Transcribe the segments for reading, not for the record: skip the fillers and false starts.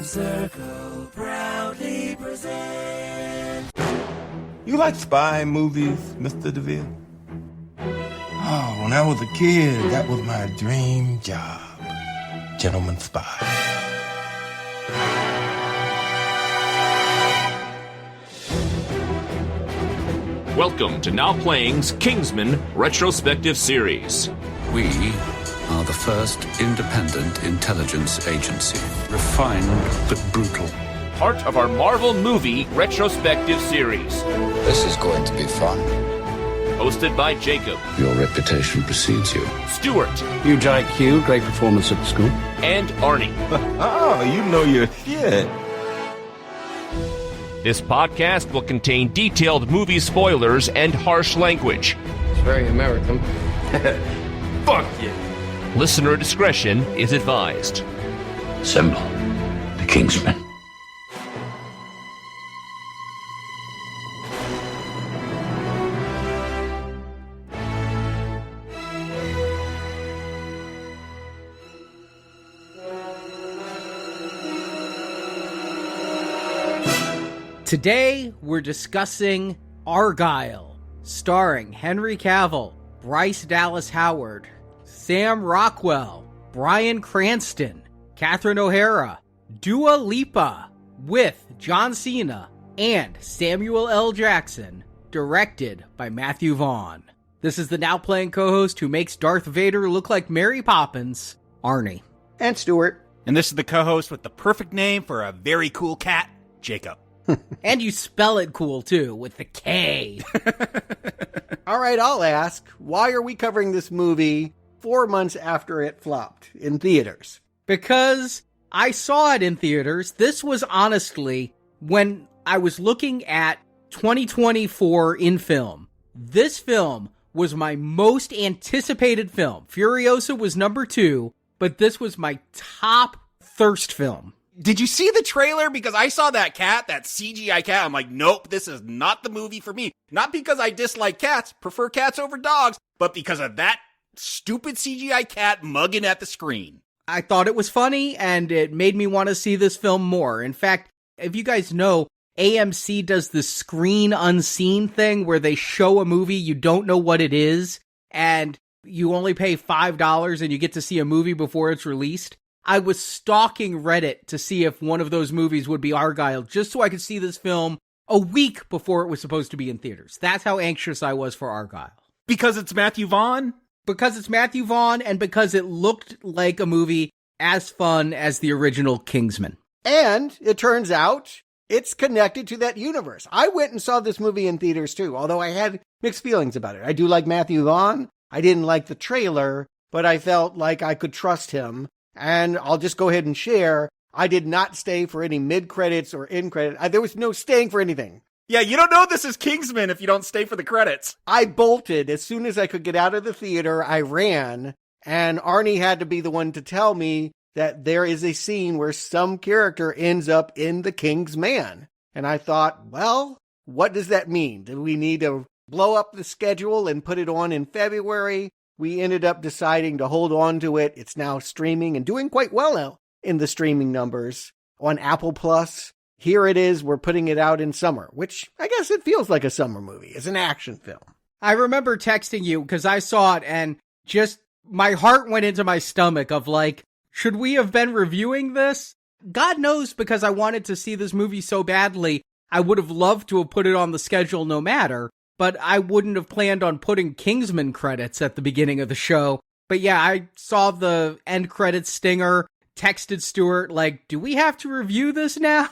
Circle proudly present. You like spy movies, Mr. DeVille? Oh, when I was a kid, that was my dream job. Gentleman spy. Welcome to Now Playing's Kingsman Retrospective Series. We are the first independent intelligence agency. Refined but brutal. Part of our Marvel Movie Retrospective Series. This is going to be fun. Hosted by Jacob. Your reputation precedes you. Stuart. Huge IQ, great performance at school. And Arnie. Oh, you know your shit. This podcast will contain detailed movie spoilers and harsh language. It's very American. Fuck yeah. Listener discretion is advised. Assemble the Kingsman. Today, we're discussing Argylle, starring Henry Cavill, Bryce Dallas Howard, Sam Rockwell, Bryan Cranston, Catherine O'Hara, Dua Lipa, with John Cena and Samuel L. Jackson, directed by Matthew Vaughn. This is the Now Playing co-host who makes Darth Vader look like Mary Poppins, Arnie. And Stuart. And this is the co-host with the perfect name for a very cool cat, Jacob. And you spell it cool, too, with the K. All right, I'll ask, why are we covering this movie 4 months after it flopped in theaters? Because I saw it in theaters. This was honestly, when I was looking at 2024 in film, this film was my most anticipated film. Furiosa was number 2, but this was my top thirst film. Did you see the trailer? Because I saw that cat, that CGI cat. I'm like, nope, this is not the movie for me. Not because I dislike cats, prefer cats over dogs, but because of that stupid CGI cat mugging at the screen. I thought it was funny, and it made me want to see this film more. In fact, if you guys know, AMC does the screen unseen thing where they show a movie, you don't know what it is, and you only pay $5 and you get to see a movie before it's released. I was stalking Reddit to see if one of those movies would be Argylle, just so I could see this film a week before it was supposed to be in theaters. That's how anxious I was for Argylle. Because it's Matthew Vaughn? Because it's Matthew Vaughn, and because it looked like a movie as fun as the original Kingsman. And it turns out it's connected to that universe. I went and saw this movie in theaters too, although I had mixed feelings about it. I do like Matthew Vaughn. I didn't like the trailer, but I felt like I could trust him. And I'll just go ahead and share, I did not stay for any mid-credits or end-credits. There was no staying for anything. Yeah, you don't know this is Kingsman if you don't stay for the credits. I bolted. As soon as I could get out of the theater, I ran. And Arnie had to be the one to tell me that there is a scene where some character ends up in the Kingsman. And I thought, well, what does that mean? Do we need to blow up the schedule and put it on in February? We ended up deciding to hold on to it. It's now streaming and doing quite well now in the streaming numbers on Apple Plus. Here it is. We're putting it out in summer, which I guess it feels like a summer movie. It's an action film. I remember texting you because I saw it and just my heart went into my stomach of like, should we have been reviewing this? God knows, because I wanted to see this movie so badly. I would have loved to have put it on the schedule no matter. But I wouldn't have planned on putting Kingsman credits at the beginning of the show. But yeah, I saw the end credits stinger, texted Stuart, like, do we have to review this now?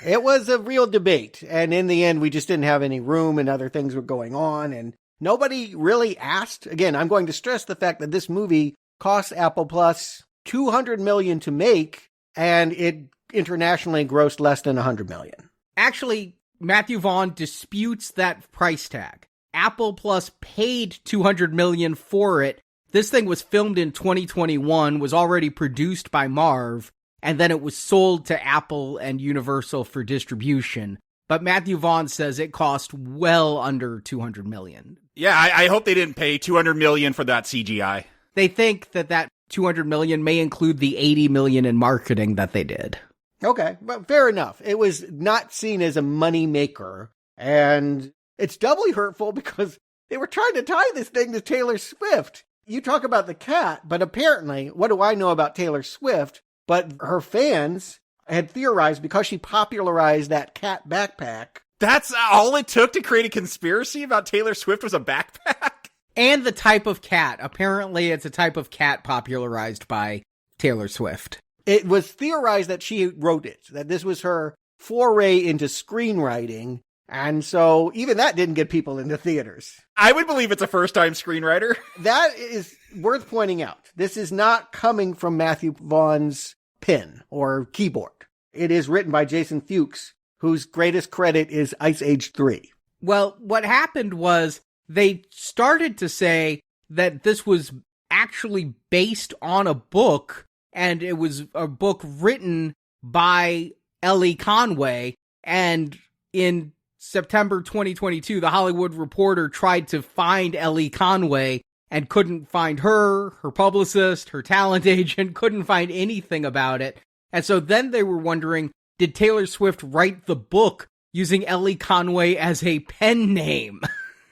It was a real debate. And in the end, we just didn't have any room and other things were going on. And nobody really asked. Again, I'm going to stress the fact that this movie cost Apple Plus $200 million to make, and it internationally grossed less than $100 million. Actually, Matthew Vaughn disputes that price tag. Apple Plus paid $200 million for it. This thing was filmed in 2021, was already produced by Marv, and then it was sold to Apple and Universal for distribution. But Matthew Vaughn says it cost well under $200 million. Yeah, I hope they didn't pay $200 million for that CGI. They think that $200 million may include the $80 million in marketing that they did. Okay, but fair enough. It was not seen as a money maker, and it's doubly hurtful because they were trying to tie this thing to Taylor Swift. You talk about the cat, but apparently, what do I know about Taylor Swift? But her fans had theorized because she popularized that cat backpack. That's all it took to create a conspiracy about Taylor Swift was a backpack? And the type of cat. Apparently, it's a type of cat popularized by Taylor Swift. It was theorized that she wrote it, that this was her foray into screenwriting. And so even that didn't get people into theaters. I would believe it's a first-time screenwriter. That is worth pointing out. This is not coming from Matthew Vaughn's pen or keyboard. It is written by Jason Fuchs, whose greatest credit is Ice Age 3. Well, what happened was they started to say that this was actually based on a book, and it was a book written by Ellie Conway, and in September 2022, The Hollywood Reporter tried to find Ellie Conway and couldn't find her publicist, her talent agent, couldn't find anything about it. And so then they were wondering, did Taylor Swift write the book using Ellie Conway as a pen name?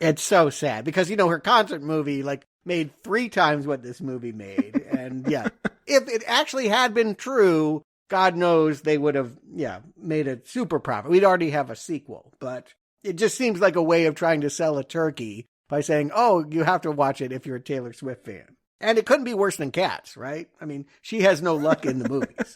It's so sad because, her concert movie, made 3 times what this movie made. And yeah, if it actually had been true, God knows they would have, made a super profit. We'd already have a sequel, but it just seems like a way of trying to sell a turkey by saying, oh, you have to watch it if you're a Taylor Swift fan. And it couldn't be worse than Cats, right? I mean, she has no luck in the movies.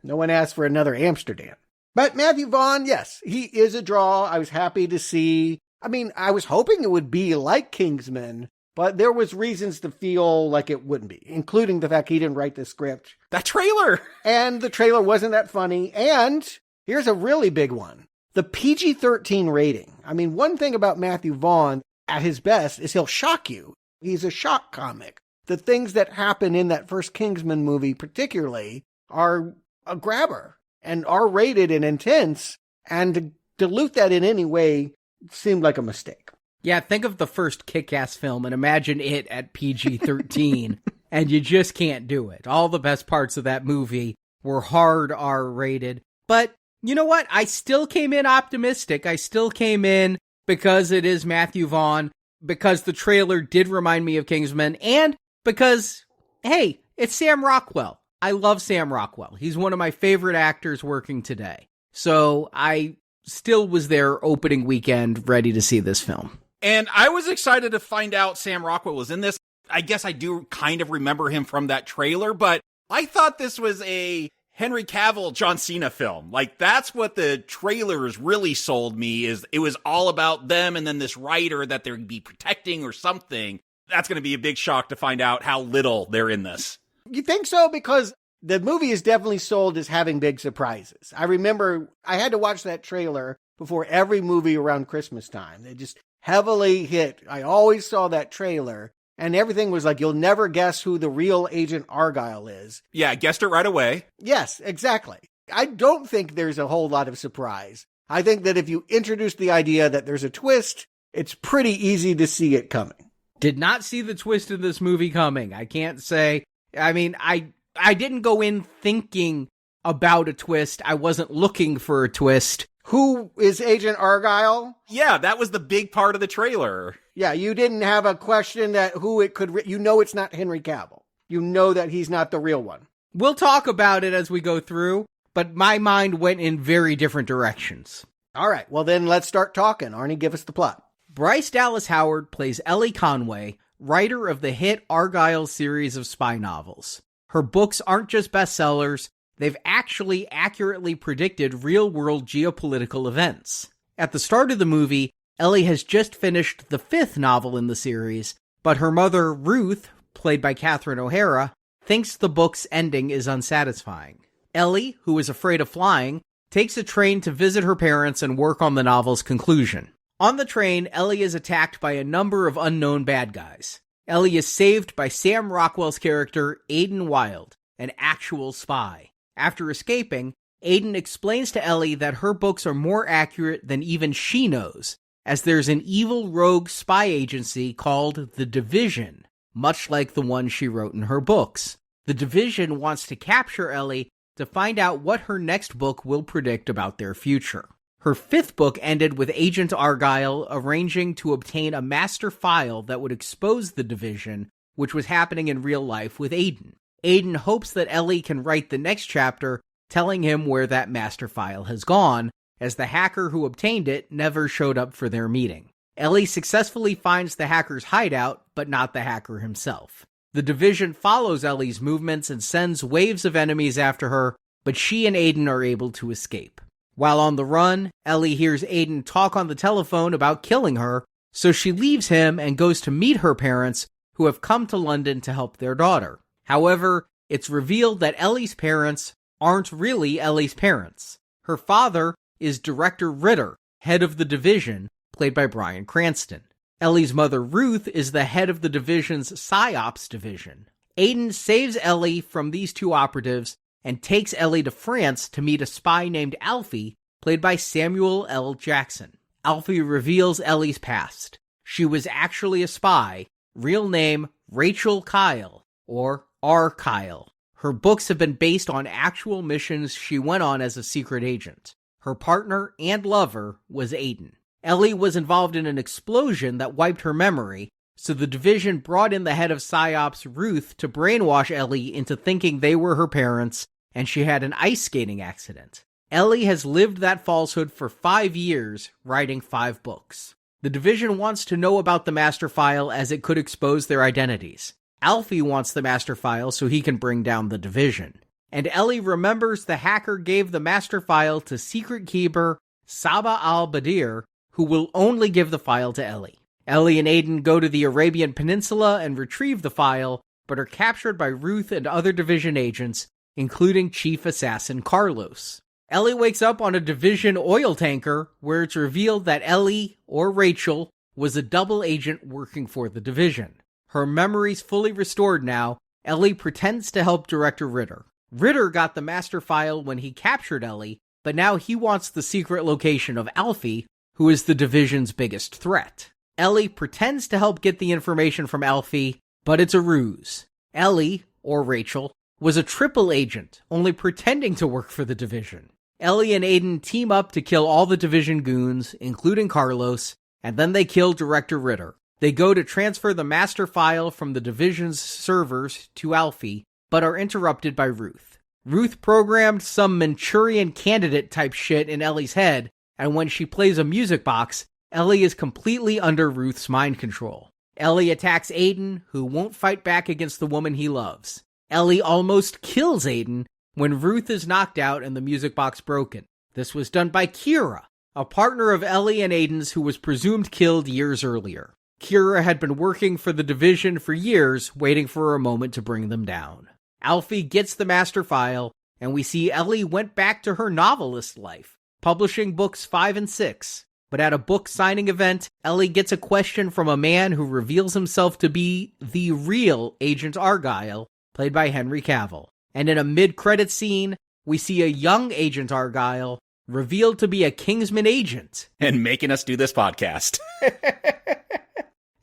No one asked for another Amsterdam. But Matthew Vaughn, yes, he is a draw. I was happy to see. I mean, I was hoping it would be like Kingsman, but there was reasons to feel like it wouldn't be, including the fact he didn't write the script. That trailer! And the trailer wasn't that funny. And here's a really big one. The PG-13 rating. I mean, one thing about Matthew Vaughn at his best is he'll shock you. He's a shock comic. The things that happen in that first Kingsman movie particularly are a grabber and are rated and intense. And to dilute that in any way seemed like a mistake. Yeah, think of the first Kick-Ass film and imagine it at PG-13, and you just can't do it. All the best parts of that movie were hard R-rated. But you know what? I still came in optimistic. I still came in because it is Matthew Vaughn, because the trailer did remind me of Kingsman, and because, hey, it's Sam Rockwell. I love Sam Rockwell. He's one of my favorite actors working today. So I still was there opening weekend ready to see this film. And I was excited to find out Sam Rockwell was in this. I guess I do kind of remember him from that trailer, but I thought this was a Henry Cavill, John Cena film. That's what the trailers really sold me, is it was all about them and then this writer that they'd be protecting or something. That's going to be a big shock to find out how little they're in this. You think so? Because the movie is definitely sold as having big surprises. I remember I had to watch that trailer before every movie around Christmas time. They just heavily hit. I always saw that trailer, and everything was like, you'll never guess who the real Agent Argylle is. Yeah, I guessed it right away. Yes, exactly. I don't think there's a whole lot of surprise. I think that if you introduce the idea that there's a twist, it's pretty easy to see it coming. Did not see the twist of this movie coming. I can't say. I mean, I didn't go in thinking about a twist. I wasn't looking for a twist. Who is Agent Argylle? Yeah, that was the big part of the trailer. Yeah, you didn't have a question that who it could... You know it's not Henry Cavill. You know that he's not the real one. We'll talk about it as we go through, but my mind went in very different directions. All right, well then let's start talking. Arnie, give us the plot. Bryce Dallas Howard plays Ellie Conway, writer of the hit Argylle series of spy novels. Her books aren't just bestsellers, they've actually accurately predicted real-world geopolitical events. At the start of the movie, Ellie has just finished the 5th novel in the series, but her mother, Ruth, played by Catherine O'Hara, thinks the book's ending is unsatisfying. Ellie, who is afraid of flying, takes a train to visit her parents and work on the novel's conclusion. On the train, Ellie is attacked by a number of unknown bad guys. Ellie is saved by Sam Rockwell's character, Aiden Wilde, an actual spy. After escaping, Aiden explains to Ellie that her books are more accurate than even she knows, as there's an evil rogue spy agency called the Division, much like the one she wrote in her books. The Division wants to capture Ellie to find out what her next book will predict about their future. Her 5th book ended with Agent Argylle arranging to obtain a master file that would expose the division, which was happening in real life with Aiden. Aiden hopes that Ellie can write the next chapter telling him where that master file has gone, as the hacker who obtained it never showed up for their meeting. Ellie successfully finds the hacker's hideout, but not the hacker himself. The division follows Ellie's movements and sends waves of enemies after her, but she and Aiden are able to escape. While on the run, Ellie hears Aiden talk on the telephone about killing her, so she leaves him and goes to meet her parents, who have come to London to help their daughter. However, it's revealed that Ellie's parents aren't really Ellie's parents. Her father is Director Ritter, head of the division, played by Bryan Cranston. Ellie's mother, Ruth, is the head of the division's PsyOps division. Aiden saves Ellie from these two operatives and takes Ellie to France to meet a spy named Alfie, played by Samuel L. Jackson. Alfie reveals Ellie's past. She was actually a spy, real name Rachel Kyle, or R. Kyle. Her books have been based on actual missions she went on as a secret agent. Her partner and lover was Aiden. Ellie was involved in an explosion that wiped her memory, so the division brought in the head of PsyOps, Ruth, to brainwash Ellie into thinking they were her parents, and she had an ice skating accident. Ellie has lived that falsehood for 5 years, writing 5 books. The division wants to know about the master file as it could expose their identities. Alfie wants the master file so he can bring down the division. And Ellie remembers the hacker gave the master file to secret keeper Saba al-Badir, who will only give the file to Ellie. Ellie and Aiden go to the Arabian Peninsula and retrieve the file, but are captured by Ruth and other division agents, including Chief Assassin Carlos. Ellie wakes up on a division oil tanker, where it's revealed that Ellie, or Rachel, was a double agent working for the division. Her memory's fully restored now. Ellie pretends to help Director Ritter. Ritter got the master file when he captured Ellie, but now he wants the secret location of Alfie, who is the division's biggest threat. Ellie pretends to help get the information from Alfie, but it's a ruse. Ellie, or Rachel, was a triple agent, only pretending to work for the division. Ellie and Aiden team up to kill all the division goons, including Carlos, and then they kill Director Ritter. They go to transfer the master file from the division's servers to Alfie, but are interrupted by Ruth. Ruth programmed some Manchurian candidate type shit in Ellie's head, and when she plays a music box, Ellie is completely under Ruth's mind control. Ellie attacks Aiden, who won't fight back against the woman he loves. Ellie almost kills Aiden when Ruth is knocked out and the music box broken. This was done by Kira, a partner of Ellie and Aiden's who was presumed killed years earlier. Kira had been working for the division for years, waiting for a moment to bring them down. Alfie gets the master file, and we see Ellie went back to her novelist life, publishing books 5 and 6. But at a book signing event, Ellie gets a question from a man who reveals himself to be the real Agent Argylle, played by Henry Cavill. And in a mid-credit scene, we see a young Agent Argylle revealed to be a Kingsman agent. And making us do this podcast.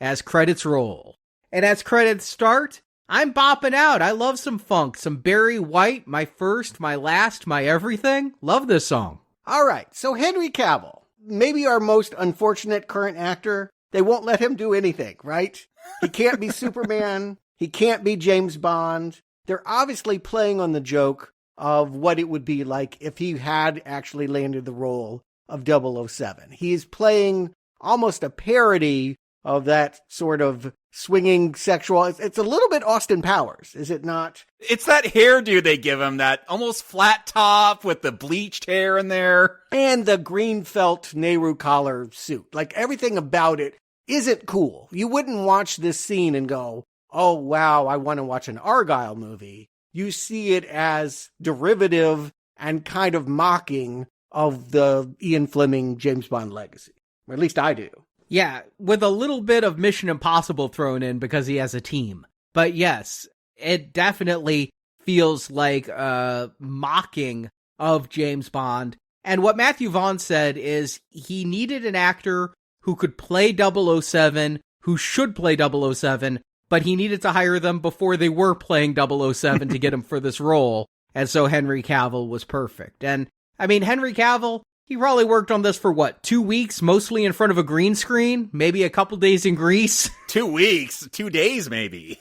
As credits roll. And as credits start, I'm bopping out. I love some funk. Some Barry White, my first, my last, my everything. Love this song. All right, so Henry Cavill, maybe our most unfortunate current actor. They won't let him do anything, right? He can't be Superman. He can't be James Bond. They're obviously playing on the joke of what it would be like if he had actually landed the role of 007. He's playing almost a parody of that sort of swinging sexual. It's a little bit Austin Powers, is it not? It's that hairdo they give him, that almost flat top with the bleached hair in there. And the green felt Nehru collar suit. Like, everything about it isn't cool. You wouldn't watch this scene and go, oh, wow, I want to watch an Argylle movie. You see it as derivative and kind of mocking of the Ian Fleming James Bond legacy. Or at least I do. Yeah, with a little bit of Mission Impossible thrown in because he has a team. But yes, it definitely feels like a mocking of James Bond. And what Matthew Vaughn said is he needed an actor who could play 007, who should play 007, but he needed to hire them before they were playing 007 to get him for this role. And so Henry Cavill was perfect. And I mean, Henry Cavill, he probably worked on this for 2 weeks, mostly in front of a green screen, maybe a couple days in Greece. 2 weeks, 2 days maybe.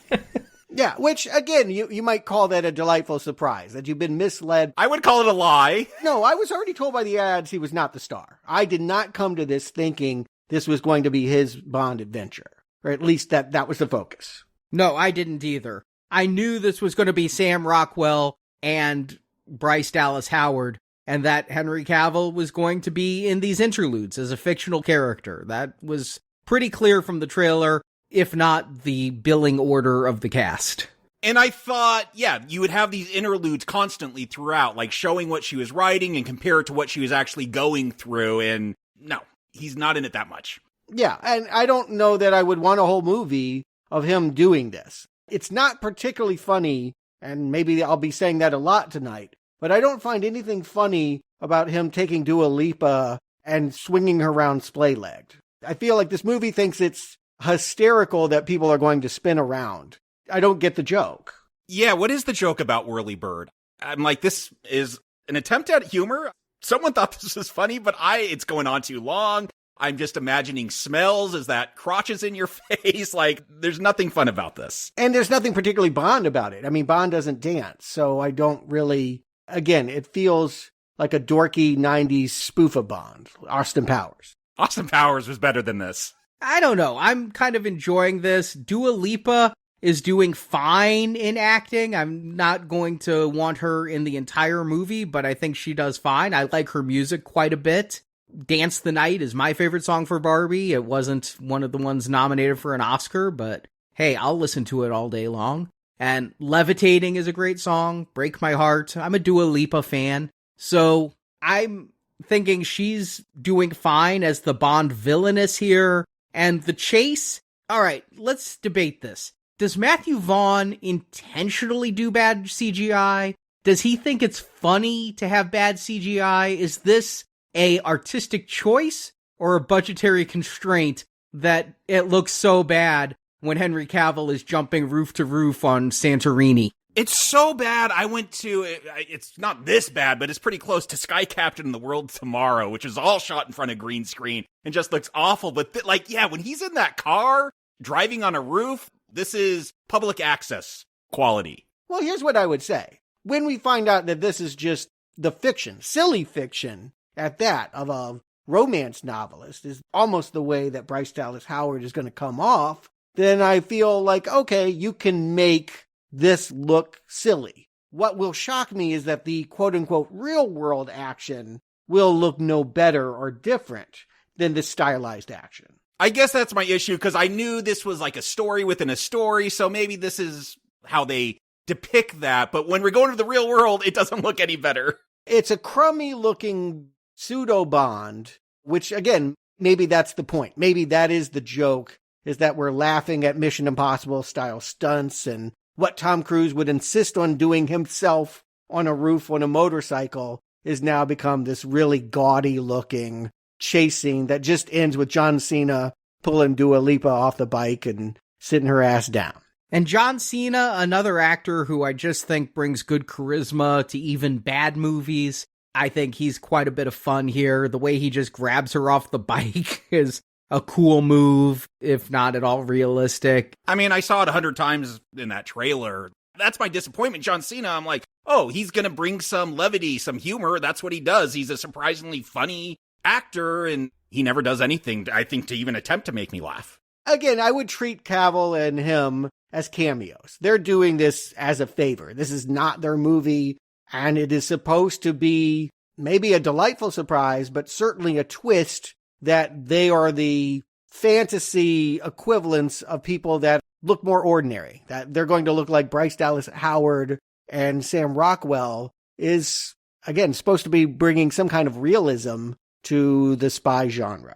Yeah, which, again, you might call that a delightful surprise, that you've been misled. I would call it a lie. No, I was already told by the ads he was not the star. I did not come to this thinking this was going to be his Bond adventure, or at least that was the focus. No, I didn't either. I knew this was going to be Sam Rockwell and Bryce Dallas Howard, and that Henry Cavill was going to be in these interludes as a fictional character. That was pretty clear from the trailer, if not the billing order of the cast. And I thought, yeah, you would have these interludes constantly throughout, like showing what she was writing and compare it to what she was actually going through. And no, he's not in it that much. Yeah, and I don't know that I would want a whole movie of him doing this. It's not particularly funny, and maybe I'll be saying that a lot tonight, but I don't find anything funny about him taking Dua Lipa and swinging her around splay-legged. I feel like this movie thinks it's hysterical that people are going to spin around. I don't get the joke. Yeah, what is the joke about Whirly Bird? I'm like, this is an attempt at humor. Someone thought this was funny, but it's going on too long. I'm just imagining smells as that crotches in your face. Like, there's nothing fun about this. And there's nothing particularly Bond about it. I mean, Bond doesn't dance, so I don't really... Again, it feels like a dorky 90s spoof of Bond. Austin Powers. Austin Powers was better than this. I don't know. I'm kind of enjoying this. Dua Lipa is doing fine in acting. I'm not going to want her in the entire movie, but I think she does fine. I like her music quite a bit. Dance the Night is my favorite song for Barbie. It wasn't one of the ones nominated for an Oscar, but hey, I'll listen to it all day long. And Levitating is a great song. Break My Heart. I'm a Dua Lipa fan. So I'm thinking she's doing fine as the Bond villainess here. And the chase, all right, let's debate this. Does Matthew Vaughn intentionally do bad CGI? Does he think it's funny to have bad CGI? Is this a artistic choice or a budgetary constraint that it looks so bad when Henry Cavill is jumping roof to roof on Santorini? It's so bad, I went to, it's not this bad, but it's pretty close to Sky Captain and the World Tomorrow, which is all shot in front of green screen and just looks awful. But yeah, when he's in that car, driving on a roof, this is public access quality. Well, here's what I would say. When we find out that this is just the fiction, silly fiction at that, of a romance novelist, is almost the way that Bryce Dallas Howard is going to come off, then I feel like, okay, you can make this look silly. What will shock me is that the quote-unquote real-world action will look no better or different than the stylized action. I guess that's my issue, because I knew this was like a story within a story, so maybe this is how they depict that. But when we're going to the real world, it doesn't look any better. It's a crummy-looking pseudo-Bond, which, again, maybe that's the point. Maybe that is the joke, is that we're laughing at Mission Impossible-style stunts and what Tom Cruise would insist on doing himself on a roof on a motorcycle is now become this really gaudy-looking chase scene that just ends with John Cena pulling Dua Lipa off the bike and sitting her ass down. And John Cena, another actor who I just think brings good charisma to even bad movies. I think he's quite a bit of fun here. The way he just grabs her off the bike is a cool move, if not at all realistic. I mean, I saw it 100 times in that trailer. That's my disappointment. John Cena, I'm like, oh, he's going to bring some levity, some humor. That's what he does. He's a surprisingly funny actor, and he never does anything, I think, to even attempt to make me laugh. Again, I would treat Cavill and him as cameos. They're doing this as a favor. This is not their movie, and it is supposed to be maybe a delightful surprise, but certainly a twist that they are the fantasy equivalents of people that look more ordinary, that they're going to look like Bryce Dallas Howard and Sam Rockwell is, again, supposed to be bringing some kind of realism to the spy genre.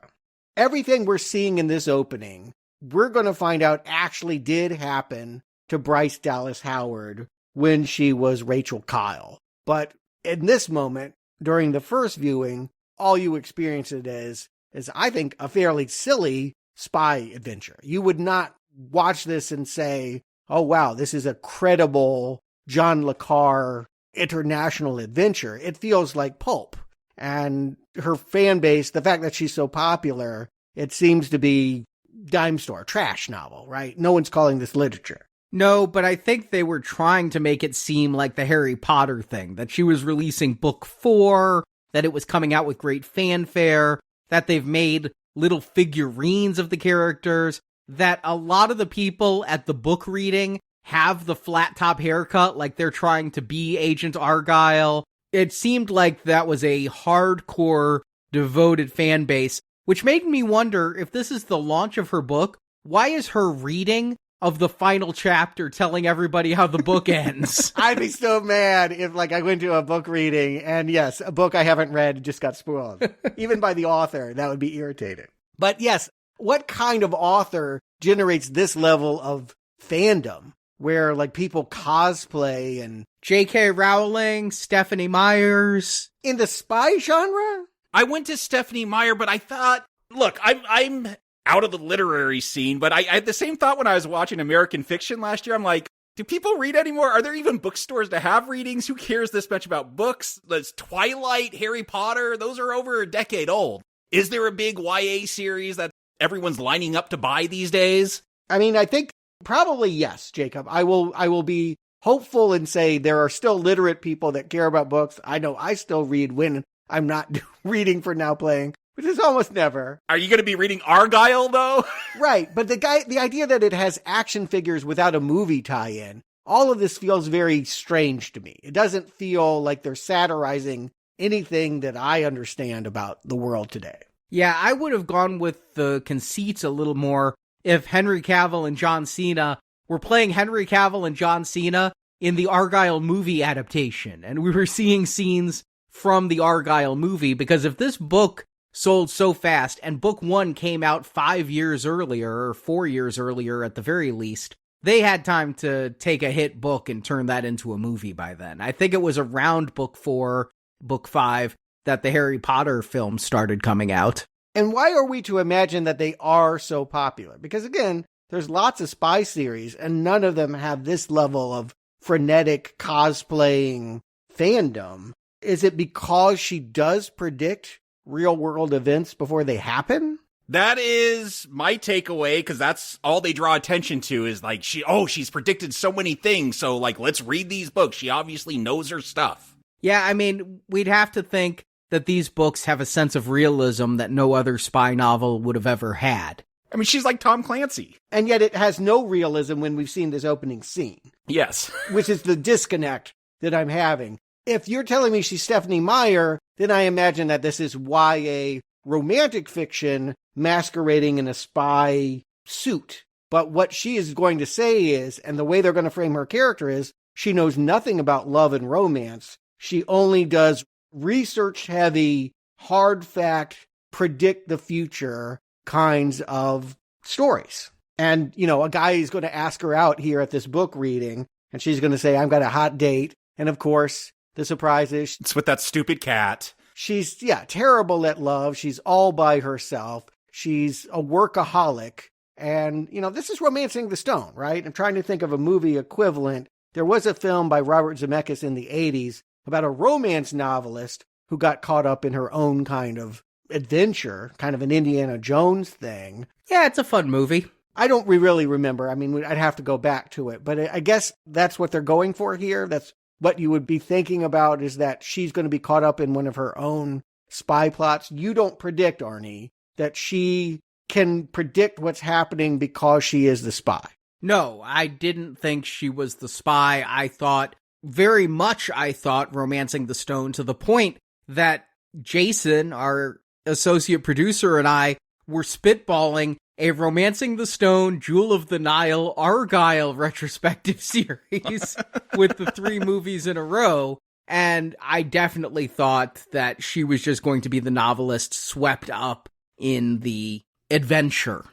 Everything we're seeing in this opening, we're going to find out actually did happen to Bryce Dallas Howard when she was Rachel Kyle. But in this moment, during the first viewing, all you experience it as is, I think, a fairly silly spy adventure. You would not watch this and say, oh, wow, this is a credible John le Carre international adventure. It feels like pulp. And her fan base, the fact that she's so popular, it seems to be dime store, trash novel, right? No one's calling this literature. No, but I think they were trying to make it seem like the Harry Potter thing, that she was releasing book 4, that it was coming out with great fanfare, that they've made little figurines of the characters, that a lot of the people at the book reading have the flat top haircut like they're trying to be Agent Argylle. It seemed like that was a hardcore, devoted fan base, which made me wonder if this is the launch of her book, why is her reading of the final chapter telling everybody how the book ends? I'd be so mad if, like, I went to a book reading and, yes, a book I haven't read just got spoiled. Even by the author, that would be irritating. But, yes, what kind of author generates this level of fandom where, like, people cosplay and... J.K. Rowling, Stephanie Meyers. In the spy genre? I went to Stephanie Meyer, but I thought, look, I'm out of the literary scene, but I had the same thought when I was watching American Fiction last year. I'm like, do people read anymore? Are there even bookstores to have readings? Who cares this much about books? There's Twilight, Harry Potter, those are over a decade old. Is there a big YA series that everyone's lining up to buy these days? I mean, I think probably yes, Jacob. I will be hopeful and say there are still literate people that care about books. I know I still read when I'm not reading for Now Playing, which is almost never. Are you going to be reading Argylle, though? Right, but the idea that it has action figures without a movie tie-in, all of this feels very strange to me. It doesn't feel like they're satirizing anything that I understand about the world today. Yeah, I would have gone with the conceits a little more if Henry Cavill and John Cena were playing Henry Cavill and John Cena in the Argylle movie adaptation, and we were seeing scenes from the Argylle movie, because if this book sold so fast, and book 1 came out 5 years earlier, or 4 years earlier at the very least, they had time to take a hit book and turn that into a movie by then. I think it was around book 4, book 5, that the Harry Potter films started coming out. And why are we to imagine that they are so popular? Because again, there's lots of spy series, and none of them have this level of frenetic cosplaying fandom. Is it because she does predict real-world events before they happen? That is my takeaway, because that's all they draw attention to is like, she's predicted so many things, so like, let's read these books. She obviously knows her stuff. Yeah, I mean, we'd have to think that these books have a sense of realism that no other spy novel would have ever had. I mean, she's like Tom Clancy. And yet it has no realism when we've seen this opening scene. Yes. Which is the disconnect that I'm having. If you're telling me she's Stephanie Meyer, then I imagine that this is YA romantic fiction masquerading in a spy suit. But what she is going to say is, and the way they're going to frame her character is, she knows nothing about love and romance. She only does research-heavy, hard-fact, predict the future kinds of stories. And, a guy is going to ask her out here at this book reading, and she's going to say, I've got a hot date. And of course, the surprise is... It's with that stupid cat. She's, terrible at love. She's all by herself. She's a workaholic. And, this is Romancing the Stone, right? I'm trying to think of a movie equivalent. There was a film by Robert Zemeckis in the 80s about a romance novelist who got caught up in her own kind of adventure, kind of an Indiana Jones thing. Yeah, it's a fun movie. I don't really remember. I mean, I'd have to go back to it. But I guess that's what they're going for here. That's what you would be thinking about, is that she's going to be caught up in one of her own spy plots. You don't predict, Arnie, that she can predict what's happening because she is the spy. No, I didn't think she was the spy. I thought Romancing the Stone, to the point that Jason, our associate producer, and I were spitballing a Romancing the Stone, Jewel of the Nile, Argylle retrospective series with the 3 movies in a row. And I definitely thought that she was just going to be the novelist swept up in the adventure.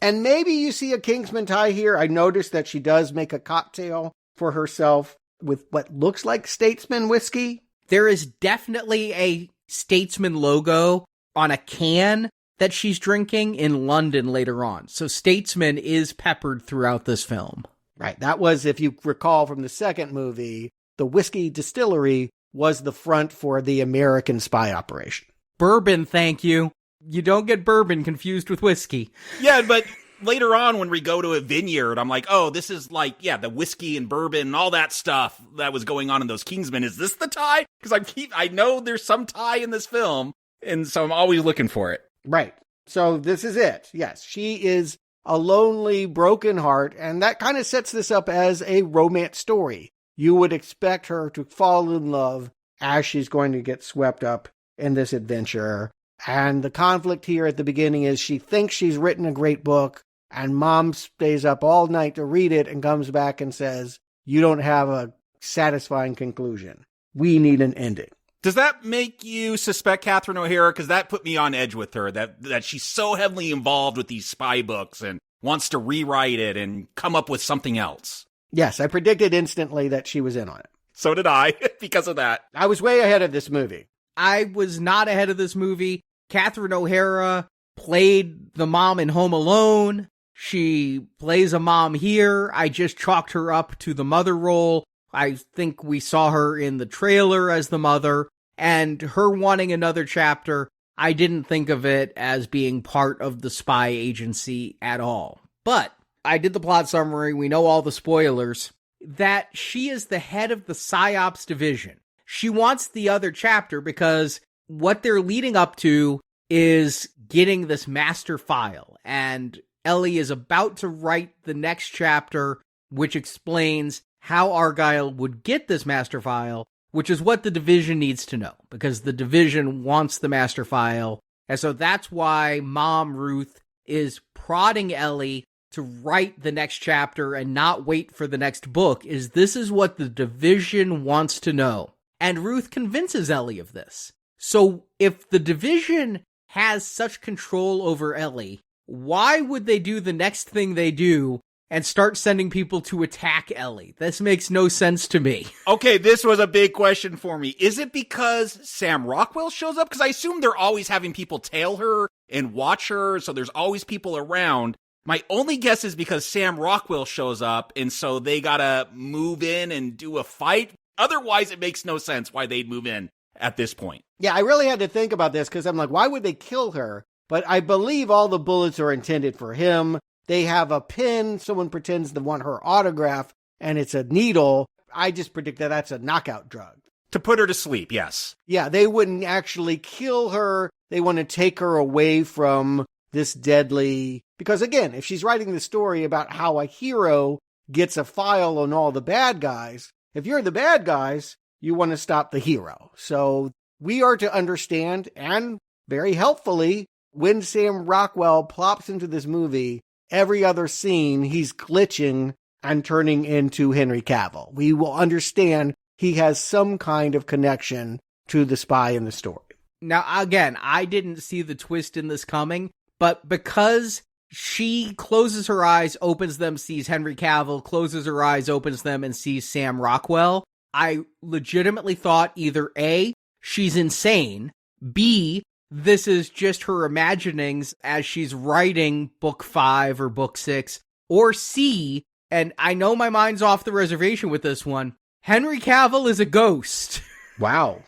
And maybe you see a Kingsman tie here. I noticed that she does make a cocktail for herself with what looks like Statesman whiskey. There is definitely a Statesman logo on a can that she's drinking in London later on. So Statesman is peppered throughout this film. Right. That was, if you recall from the second movie, the whiskey distillery was the front for the American spy operation. Bourbon, thank you. You don't get bourbon confused with whiskey. Yeah, but later on when we go to a vineyard, I'm like, oh, this is like, yeah, the whiskey and bourbon and all that stuff that was going on in those Kingsmen. Is this the tie? Because I know there's some tie in this film, and so I'm always looking for it. Right. So this is it. Yes, she is a lonely, broken heart, and that kind of sets this up as a romance story. You would expect her to fall in love as she's going to get swept up in this adventure. And the conflict here at the beginning is she thinks she's written a great book, and mom stays up all night to read it and comes back and says, you don't have a satisfying conclusion. We need an ending. Does that make you suspect Catherine O'Hara? Because that put me on edge with her, that she's so heavily involved with these spy books and wants to rewrite it and come up with something else. Yes, I predicted instantly that she was in on it. So did I, because of that. I was way ahead of this movie. I was not ahead of this movie. Catherine O'Hara played the mom in Home Alone. She plays a mom here. I just chalked her up to the mother role. I think we saw her in the trailer as the mother, and her wanting another chapter, I didn't think of it as being part of the spy agency at all. But I did the plot summary. We know all the spoilers. That she is the head of the PsyOps division. She wants the other chapter because what they're leading up to is getting this master file, and Ellie is about to write the next chapter, which explains how Argylle would get this master file, which is what the division needs to know, because the division wants the master file. And so that's why Mom Ruth is prodding Ellie to write the next chapter and not wait for the next book, is this is what the division wants to know. And Ruth convinces Ellie of this. So if the division has such control over Ellie, why would they do the next thing they do and start sending people to attack Ellie? This makes no sense to me. Okay, this was a big question for me. Is it because Sam Rockwell shows up? Because I assume they're always having people tail her and watch her, so there's always people around. My only guess is because Sam Rockwell shows up, and so they gotta move in and do a fight. Otherwise, it makes no sense why they'd move in at this point. Yeah, I really had to think about this because I'm like, why would they kill her? But I believe all the bullets are intended for him. They have a pin. Someone pretends to want her autograph, and it's a needle. I just predict that that's a knockout drug. To put her to sleep, yes. Yeah, they wouldn't actually kill her. They want to take her away from this deadly... Because again, if she's writing the story about how a hero gets a file on all the bad guys, if you're the bad guys, you want to stop the hero. So we are to understand, and very helpfully, when Sam Rockwell plops into this movie, every other scene, he's glitching and turning into Henry Cavill. We will understand he has some kind of connection to the spy in the story. Now, again, I didn't see the twist in this coming, but because she closes her eyes, opens them, sees Henry Cavill, closes her eyes, opens them, and sees Sam Rockwell, I legitimately thought either A, she's insane, B, this is just her imaginings as she's writing book 5 or book 6, or C, and I know my mind's off the reservation with this one, Henry Cavill is a ghost. Wow.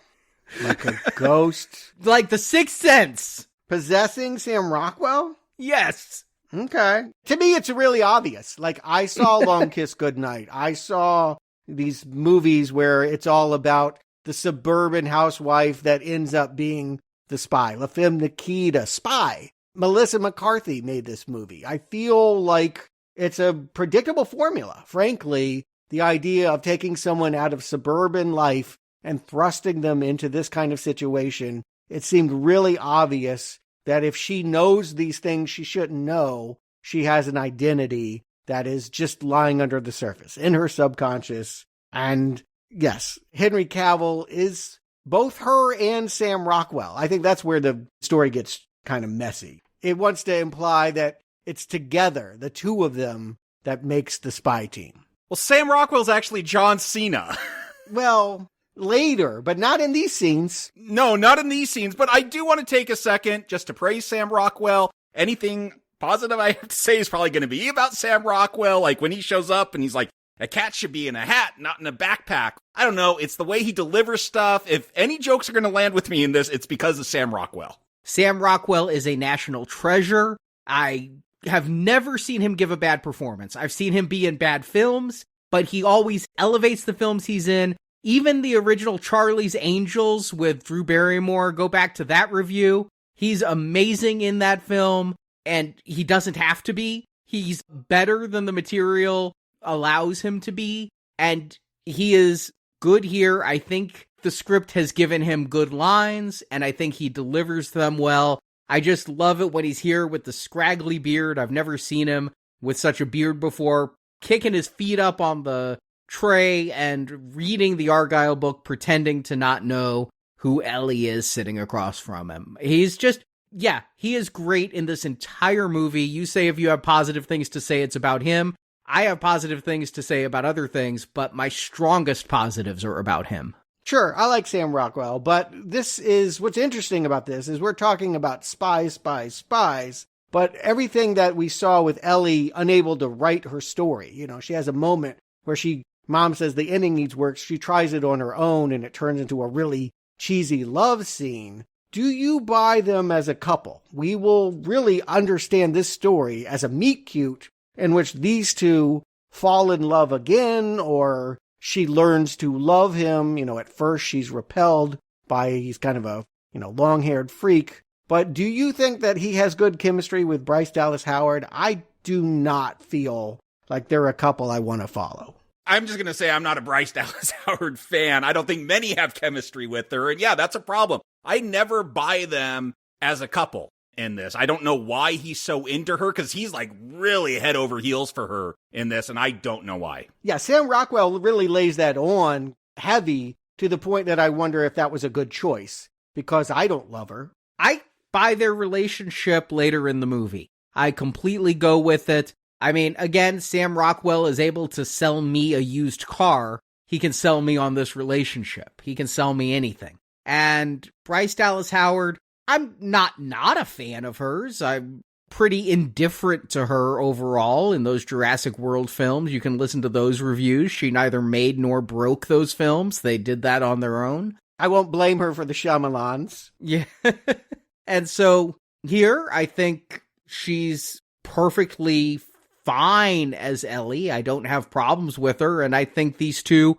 Like a ghost? Like the Sixth Sense. Possessing Sam Rockwell? Yes. Okay. To me, it's really obvious. Like, I saw Long Kiss Goodnight. I saw these movies where it's all about the suburban housewife that ends up being the spy. La Femme Nikita, spy. Melissa McCarthy made this movie. I feel like it's a predictable formula. Frankly, the idea of taking someone out of suburban life and thrusting them into this kind of situation, it seemed really obvious that if she knows these things she shouldn't know, she has an identity that is just lying under the surface, in her subconscious. And yes, Henry Cavill is both her and Sam Rockwell. I think that's where the story gets kind of messy. It wants to imply that it's together, the two of them, that makes the spy team. Well, Sam Rockwell's actually John Cena. Well, later, but not in these scenes. No, not in these scenes, but I do want to take a second just to praise Sam Rockwell. Anything positive I have to say is probably going to be about Sam Rockwell, like when he shows up and he's like, A cat should be in a hat, not in a backpack. I don't know. It's the way he delivers stuff. If any jokes are going to land with me in this, it's because of Sam Rockwell. Sam Rockwell is a national treasure. I have never seen him give a bad performance. I've seen him be in bad films, but he always elevates the films he's in. Even the original Charlie's Angels with Drew Barrymore, go back to that review. He's amazing in that film, and he doesn't have to be. He's better than the material allows him to be, and he is good here. I think the script has given him good lines, and I think he delivers them well. I just love it when he's here with the scraggly beard. I've never seen him with such a beard before, kicking his feet up on the tray and reading the Argylle book, pretending to not know who Ellie is sitting across from him. He's just, yeah, he is great in this entire movie. You say if you have positive things to say, it's about him. I have positive things to say about other things, but my strongest positives are about him. Sure, I like Sam Rockwell, but this is, what's interesting about this is we're talking about spies, but everything that we saw with Ellie unable to write her story, you know, she has a moment where mom says the ending needs work, she tries it on her own, and it turns into a really cheesy love scene. Do you buy them as a couple? We will really understand this story as a meet-cute in which these two fall in love again, or she learns to love him. You know, at first she's repelled by, he's kind of a, you know, long-haired freak. But do you think that he has good chemistry with Bryce Dallas Howard? I do not feel like they're a couple I want to follow. I'm just going to say I'm not a Bryce Dallas Howard fan. I don't think many have chemistry with her. And yeah, that's a problem. I never buy them as a couple in this. I don't know why he's so into her, because he's like really head over heels for her in this, and I don't know why. Yeah, Sam Rockwell really lays that on heavy to the point that I wonder if that was a good choice, because I don't love her. I buy their relationship later in the movie. I completely go with it. I mean, again, Sam Rockwell is able to sell me a used car. He can sell me on this relationship. He can sell me anything. And Bryce Dallas Howard, I'm not a fan of hers. I'm pretty indifferent to her overall in those Jurassic World films. You can listen to those reviews. She neither made nor broke those films. They did that on their own. I won't blame her for the Shyamalans. Yeah. And so here, I think she's perfectly fine as Ellie. I don't have problems with her, and I think these two,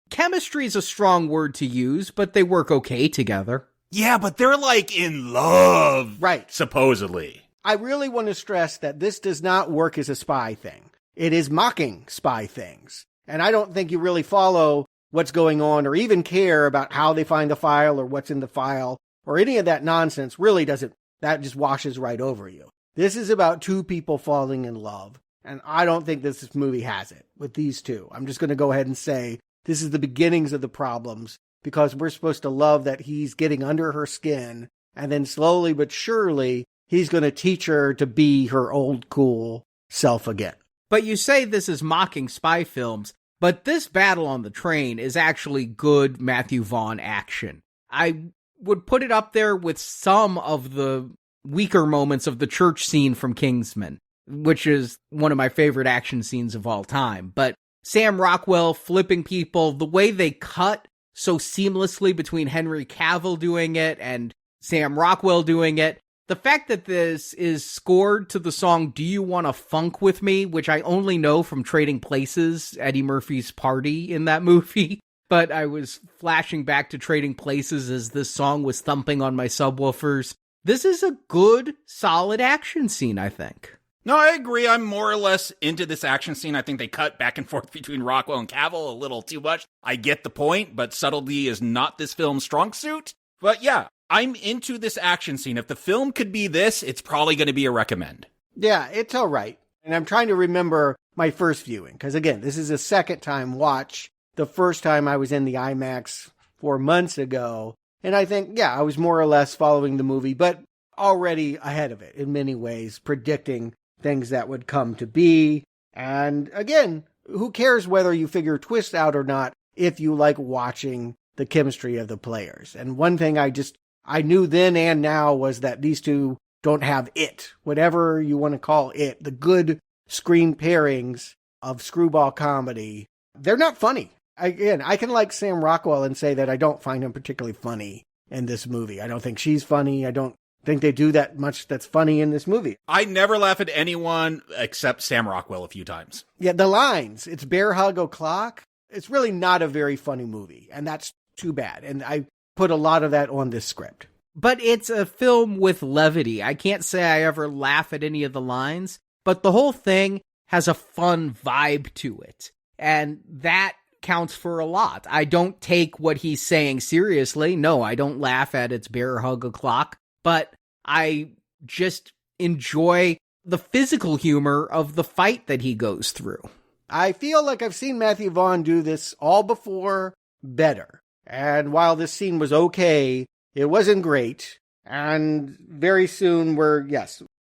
chemistry is a strong word to use, but they work okay together. Yeah, but they're like in love. Right. Supposedly. I really want to stress that this does not work as a spy thing. It is mocking spy things. And I don't think you really follow what's going on or even care about how they find the file or what's in the file or any of that nonsense. Really doesn't, that just washes right over you. This is about two people falling in love. And I don't think this movie has it with these two. I'm just going to go ahead and say this is the beginnings of the problems, because we're supposed to love that he's getting under her skin, and then slowly but surely he's going to teach her to be her old cool self again. But you say this is mocking spy films, but this battle on the train is actually good Matthew Vaughn action. I would put it up there with some of the weaker moments of the church scene from Kingsman, which is one of my favorite action scenes of all time. But Sam Rockwell flipping people, the way they cut so seamlessly between Henry Cavill doing it and Sam Rockwell doing it, the fact that this is scored to the song Do You Wanna Funk With Me, which I only know from Trading Places, Eddie Murphy's party in that movie, but I was flashing back to Trading Places as this song was thumping on my subwoofers. This is a good, solid action scene, I think. No, I agree. I'm more or less into this action scene. I think they cut back and forth between Rockwell and Cavill a little too much. I get the point, but subtlety is not this film's strong suit. But yeah, I'm into this action scene. If the film could be this, it's probably going to be a recommend. Yeah, it's all right. And I'm trying to remember my first viewing, because again, this is a second time watch. The first time I was in the IMAX 4 months ago. And I think, yeah, I was more or less following the movie, but already ahead of it in many ways, predicting things that would come to be. And again, who cares whether you figure twists out or not if you like watching the chemistry of the players. And one thing I knew then and now was that these two don't have it, whatever you want to call it, the good screen pairings of screwball comedy they're not funny. Again, I can like Sam Rockwell and say that I don't find him particularly funny in this movie. I don't think she's funny. I don't think they do that much that's funny in this movie. I never laugh at anyone except Sam Rockwell a few times. Yeah, the lines, it's bear hug o'clock. It's really not a very funny movie, and that's too bad. And I put a lot of that on this script. But it's a film with levity. I can't say I ever laugh at any of the lines, but the whole thing has a fun vibe to it. And that counts for a lot. I don't take what he's saying seriously. No, I don't laugh at it's bear hug o'clock, but I just enjoy the physical humor of the fight that he goes through. I feel like I've seen Matthew Vaughn do this all before better. And while this scene was okay, it wasn't great. And very soon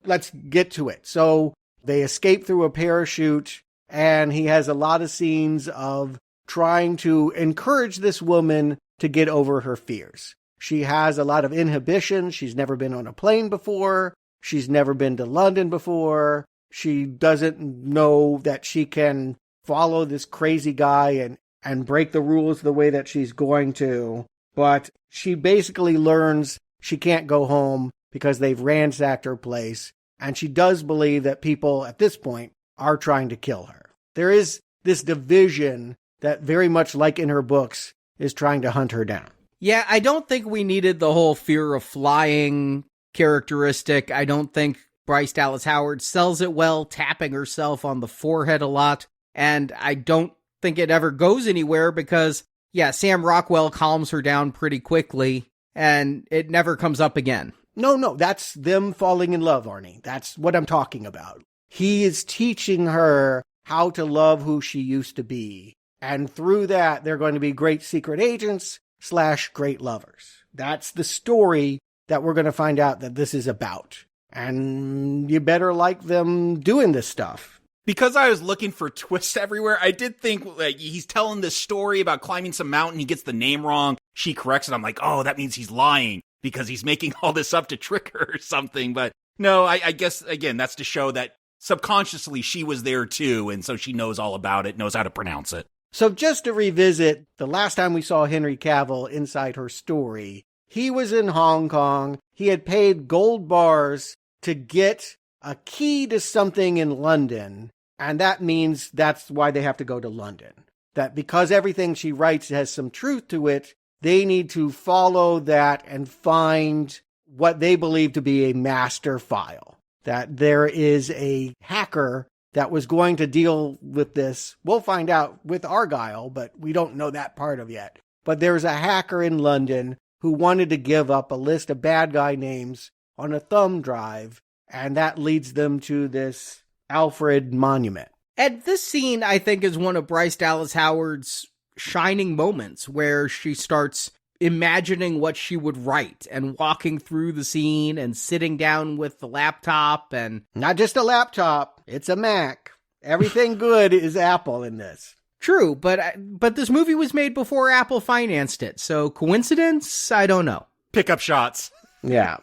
let's get to it. So they escape through a parachute, and he has a lot of scenes of trying to encourage this woman to get over her fears. She has a lot of inhibition. She's never been on a plane before. She's never been to London before. She doesn't know that she can follow this crazy guy and break the rules the way that she's going to. But she basically learns she can't go home because they've ransacked her place. And she does believe that people at this point are trying to kill her. There is this division that, very much like in her books, is trying to hunt her down. Yeah, I don't think we needed the whole fear of flying characteristic. I don't think Bryce Dallas Howard sells it well, tapping herself on the forehead a lot. And I don't think it ever goes anywhere because, yeah, Sam Rockwell calms her down pretty quickly, and it never comes up again. No, that's them falling in love, Arnie. That's what I'm talking about. He is teaching her how to love who she used to be. And through that, they're going to be great secret agents / great lovers. That's the story that we're going to find out that this is about. And you better like them doing this stuff. Because I was looking for twists everywhere, I did think like he's telling this story about climbing some mountain. He gets the name wrong. She corrects it. I'm like, oh, that means he's lying because he's making all this up to trick her or something. But no, I guess, again, that's to show that subconsciously she was there too. And so she knows all about it, knows how to pronounce it. So just to revisit, the last time we saw Henry Cavill inside her story, he was in Hong Kong. He had paid gold bars to get a key to something in London. And that means that's why they have to go to London. That because everything she writes has some truth to it, they need to follow that and find what they believe to be a master file. That there is a hacker that was going to deal with this. We'll find out with Argylle, but we don't know that part of yet. But there's a hacker in London who wanted to give up a list of bad guy names on a thumb drive, and that leads them to this Alfred monument. And this scene, I think, is one of Bryce Dallas Howard's shining moments where she starts imagining what she would write and walking through the scene and sitting down with the laptop. And not just a laptop, it's a Mac. Everything good is Apple in this. True, but this movie was made before Apple financed it, so coincidence? I don't know. Pick up shots. Yeah.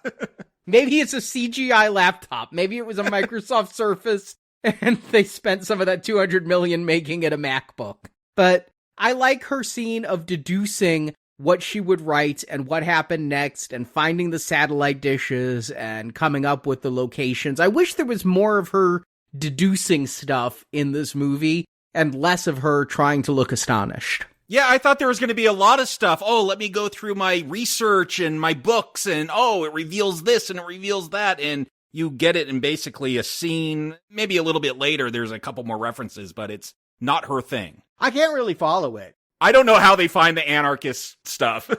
Maybe it's a CGI laptop. Maybe it was a Microsoft Surface and they spent some of that $200 million making it a MacBook. But I like her scene of deducing what she would write and what happened next and finding the satellite dishes and coming up with the locations. I wish there was more of her deducing stuff in this movie and less of her trying to look astonished. Yeah, I thought there was going to be a lot of stuff. Oh, let me go through my research and my books and, oh, it reveals this and it reveals that. And you get it in basically a scene. Maybe a little bit later, there's a couple more references, but it's not her thing. I can't really follow it. I don't know how they find the anarchist stuff.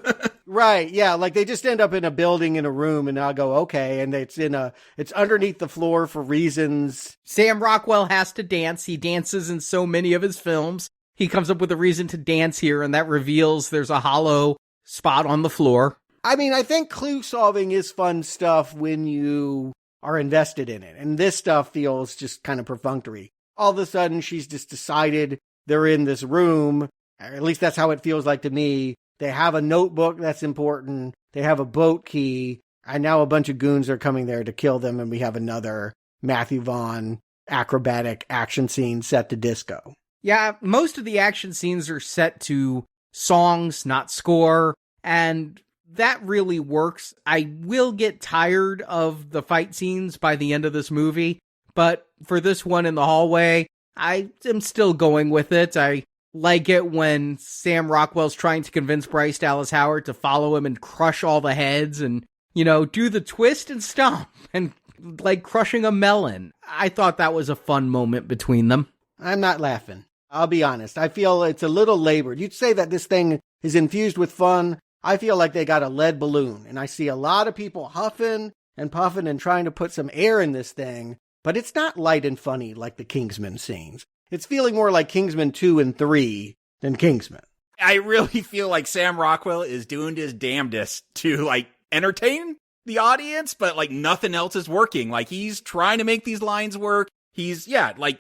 Right, yeah, like they just end up in a building in a room and I'll go, okay, and it's underneath the floor for reasons. Sam Rockwell has to dance. He dances in so many of his films. He comes up with a reason to dance here, and that reveals there's a hollow spot on the floor. I mean, I think clue solving is fun stuff when you are invested in it, and this stuff feels just kind of perfunctory. All of a sudden, she's just decided they're in this room. At least that's how it feels like to me. They have a notebook that's important. They have a boat key. And now a bunch of goons are coming there to kill them. And we have another Matthew Vaughn acrobatic action scene set to disco. Yeah, most of the action scenes are set to songs, not score, and that really works. I will get tired of the fight scenes by the end of this movie, but for this one in the hallway, I am still going with it. I like it when Sam Rockwell's trying to convince Bryce Dallas Howard to follow him and crush all the heads and, do the twist and stomp and like crushing a melon. I thought that was a fun moment between them. I'm not laughing. I'll be honest. I feel it's a little labored. You'd say that this thing is infused with fun. I feel like they got a lead balloon, and I see a lot of people huffing and puffing and trying to put some air in this thing, but it's not light and funny like the Kingsman scenes. It's feeling more like Kingsman 2 and 3 than Kingsman. I really feel like Sam Rockwell is doing his damnedest to, entertain the audience, but, nothing else is working. He's trying to make these lines work. He's,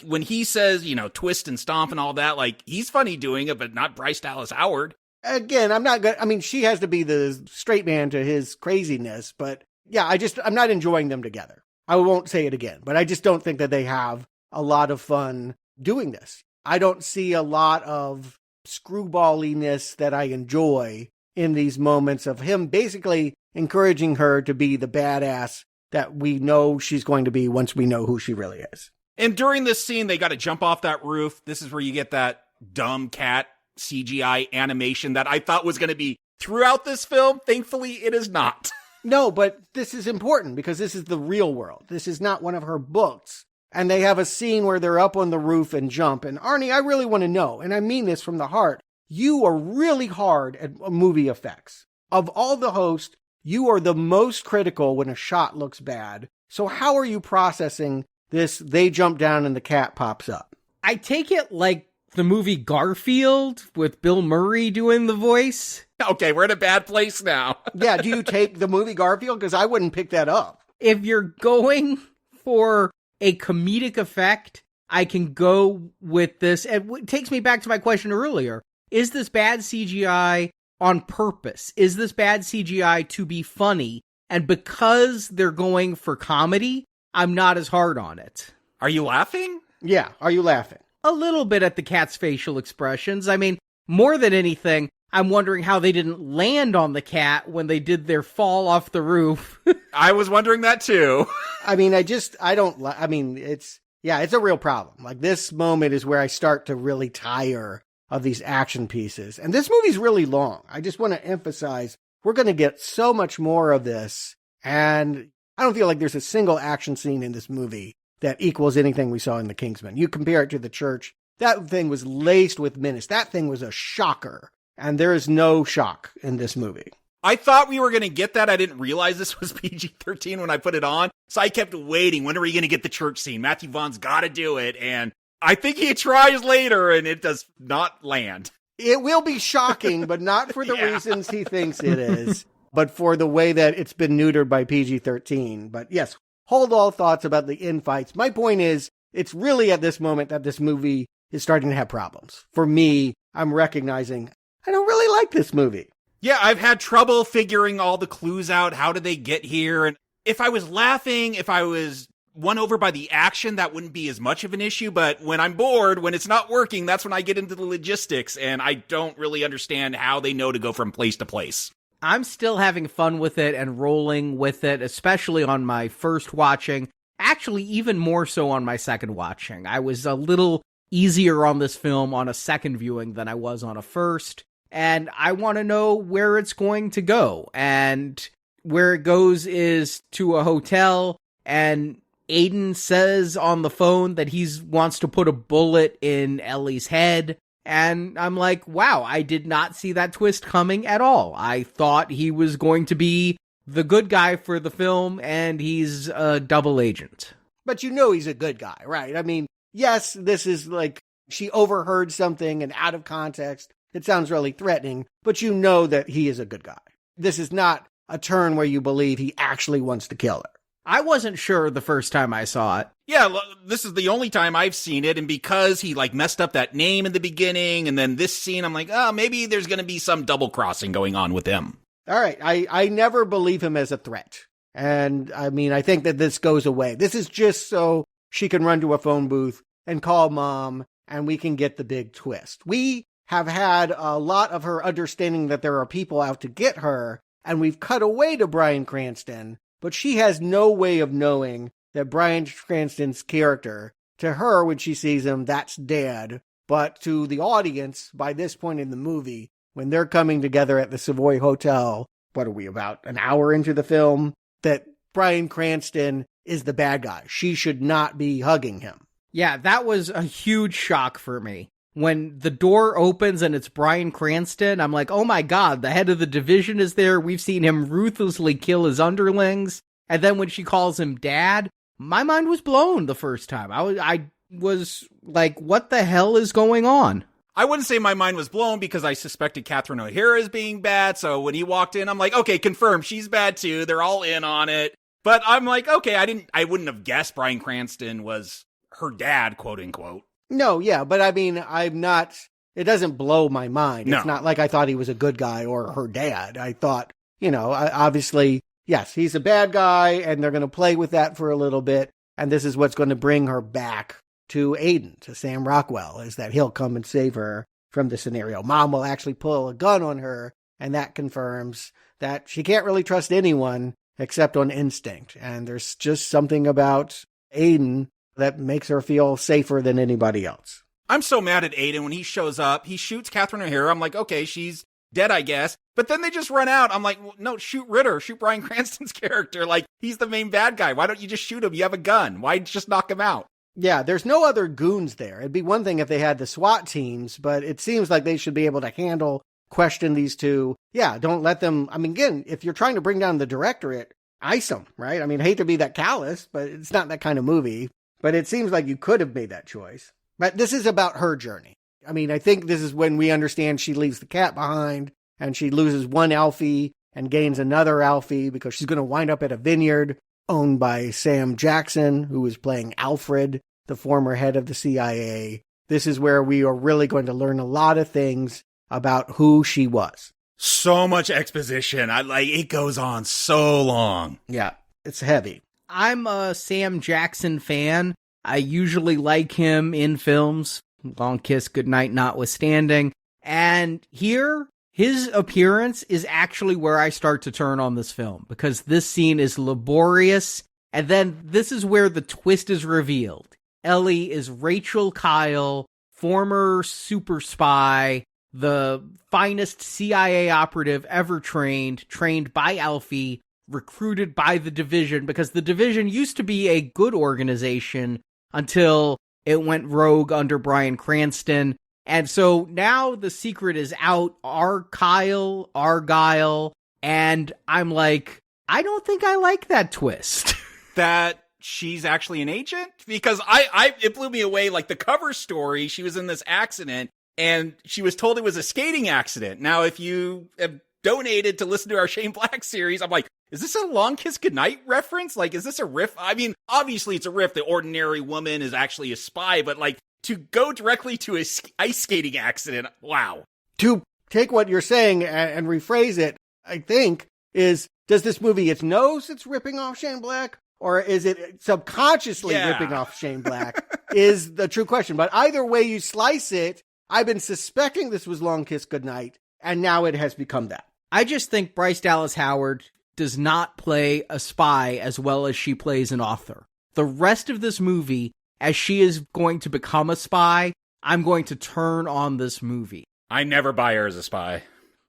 when he says, twist and stomp and all that, he's funny doing it, but not Bryce Dallas Howard. Again, I'm not good. I mean, she has to be the straight man to his craziness, but yeah, I'm not enjoying them together. I won't say it again, but I just don't think that they have a lot of fun doing this. I don't see a lot of screwballiness that I enjoy in these moments of him basically encouraging her to be the badass that we know she's going to be once we know who she really is. And during this scene, they got to jump off that roof. This is where you get that dumb cat CGI animation that I thought was going to be throughout this film. Thankfully, it is not. No, but this is important because this is the real world. This is not one of her books. And they have a scene where they're up on the roof and jump. And Arnie, I really want to know, and I mean this from the heart, you are really hard at movie effects. Of all the hosts, you are the most critical when a shot looks bad. So how are you processing this? They jump down and the cat pops up. I take it like the movie Garfield with Bill Murray doing the voice. Okay, we're in a bad place now. Yeah, do you take the movie Garfield? Because I wouldn't pick that up. If you're going for a comedic effect, I can go with this. It takes me back to my question earlier. Is this bad CGI on purpose? Is this bad CGI to be funny? And because they're going for comedy, I'm not as hard on it. Are you laughing? Yeah, are you laughing? A little bit at the cat's facial expressions. I mean, more than anything, I'm wondering how they didn't land on the cat when they did their fall off the roof. I was wondering that too. I mean, it's a real problem. This moment is where I start to really tire of these action pieces. And this movie's really long. I just want to emphasize, we're going to get so much more of this. And I don't feel like there's a single action scene in this movie that equals anything we saw in The Kingsman. You compare it to The Church, that thing was laced with menace. That thing was a shocker. And there is no shock in this movie. I thought we were going to get that. I didn't realize this was PG-13 when I put it on. So I kept waiting. When are we going to get the church scene? Matthew Vaughn's got to do it. And I think he tries later, and it does not land. It will be shocking, but not for the reasons he thinks it is, but for the way that it's been neutered by PG-13. But yes, hold all thoughts about the infights. My point is, it's really at this moment that this movie is starting to have problems. For me, I'm recognizing I don't really like this movie. Yeah, I've had trouble figuring all the clues out. How did they get here? And if I was laughing, if I was won over by the action, that wouldn't be as much of an issue. But when I'm bored, when it's not working, that's when I get into the logistics. And I don't really understand how they know to go from place to place. I'm still having fun with it and rolling with it, especially on my first watching. Actually, even more so on my second watching. I was a little easier on this film on a second viewing than I was on a first. And I want to know where it's going to go. And where it goes is to a hotel, and Aiden says on the phone that he wants to put a bullet in Ellie's head. And I'm like, wow, I did not see that twist coming at all. I thought he was going to be the good guy for the film, and he's a double agent. But you know he's a good guy, right? I mean, yes, this is like she overheard something and out of context, it sounds really threatening, but you know that he is a good guy. This is not a turn where you believe he actually wants to kill her. I wasn't sure the first time I saw it. Yeah, this is the only time I've seen it, and because he messed up that name in the beginning, and then this scene, I'm like, oh, maybe there's going to be some double crossing going on with him. All right, I never believe him as a threat. And I mean, I think that this goes away. This is just so she can run to a phone booth and call mom and we can get the big twist. We have had a lot of her understanding that there are people out to get her, and we've cut away to Bryan Cranston, but she has no way of knowing that Bryan Cranston's character, to her, when she sees him, that's Dad. But to the audience, by this point in the movie, when they're coming together at the Savoy Hotel, what are we, about an hour into the film, that Bryan Cranston is the bad guy. She should not be hugging him. Yeah, that was a huge shock for me. When the door opens and it's Bryan Cranston, I'm like, oh my God, the head of the division is there. We've seen him ruthlessly kill his underlings. And then when she calls him Dad, my mind was blown the first time. I was like, what the hell is going on? I wouldn't say my mind was blown because I suspected Catherine O'Hara as being bad. So when he walked in, I'm like, okay, confirmed. She's bad too. They're all in on it. But I'm like, okay, I wouldn't have guessed Bryan Cranston was her dad, quote unquote. No, yeah, but I mean, it doesn't blow my mind. No. It's not like I thought he was a good guy or her dad. I thought, obviously, yes, he's a bad guy, and they're going to play with that for a little bit, and this is what's going to bring her back to Aiden, to Sam Rockwell, is that he'll come and save her from the scenario. Mom will actually pull a gun on her, and that confirms that she can't really trust anyone except on instinct, and there's just something about Aiden that makes her feel safer than anybody else. I'm so mad at Aiden when he shows up. He shoots Catherine O'Hara. I'm like, okay, she's dead, I guess. But then they just run out. I'm like, no, shoot Ritter. Shoot Bryan Cranston's character. Like, he's the main bad guy. Why don't you just shoot him? You have a gun. Why just knock him out? Yeah, there's no other goons there. It'd be one thing if they had the SWAT teams, but it seems like they should be able to question these two. Yeah, don't let them. I mean, again, if you're trying to bring down the directorate, ice them, right? I mean, I hate to be that callous, but it's not that kind of movie. But it seems like you could have made that choice. But this is about her journey. I mean, I think this is when we understand she leaves the cat behind and she loses one Alfie and gains another Alfie because she's going to wind up at a vineyard owned by Sam Jackson, who is playing Alfred, the former head of the CIA. This is where we are really going to learn a lot of things about who she was. So much exposition. It goes on so long. Yeah, it's heavy. I'm a Sam Jackson fan. I usually like him in films, Long Kiss Goodnight notwithstanding. And here, his appearance is actually where I start to turn on this film, because this scene is laborious. And then this is where the twist is revealed. Ellie is Rachel Kyle, former super spy, the finest CIA operative ever trained by Alfie, recruited by the Division, because the Division used to be a good organization until it went rogue under Bryan Cranston. And so now the secret is out, Argylle, and I'm like, I don't think I like that twist. That she's actually an agent? Because it blew me away. Like, the cover story, she was in this accident and she was told it was a skating accident. Now, if you have donated to listen to our Shane Black series, I'm like, is this a Long Kiss Goodnight reference? Like, is this a riff? I mean, obviously it's a riff. The ordinary woman is actually a spy, but like, to go directly to a ice skating accident, wow. To take what you're saying and rephrase it, I think, does this movie, it knows it's ripping off Shane Black? Or is it subconsciously ripping off Shane Black is the true question. But either way you slice it, I've been suspecting this was Long Kiss Goodnight, and now it has become that. I just think Bryce Dallas Howard does not play a spy as well as she plays an author. The rest of this movie, as she is going to become a spy, I'm going to turn on this movie. I never buy her as a spy.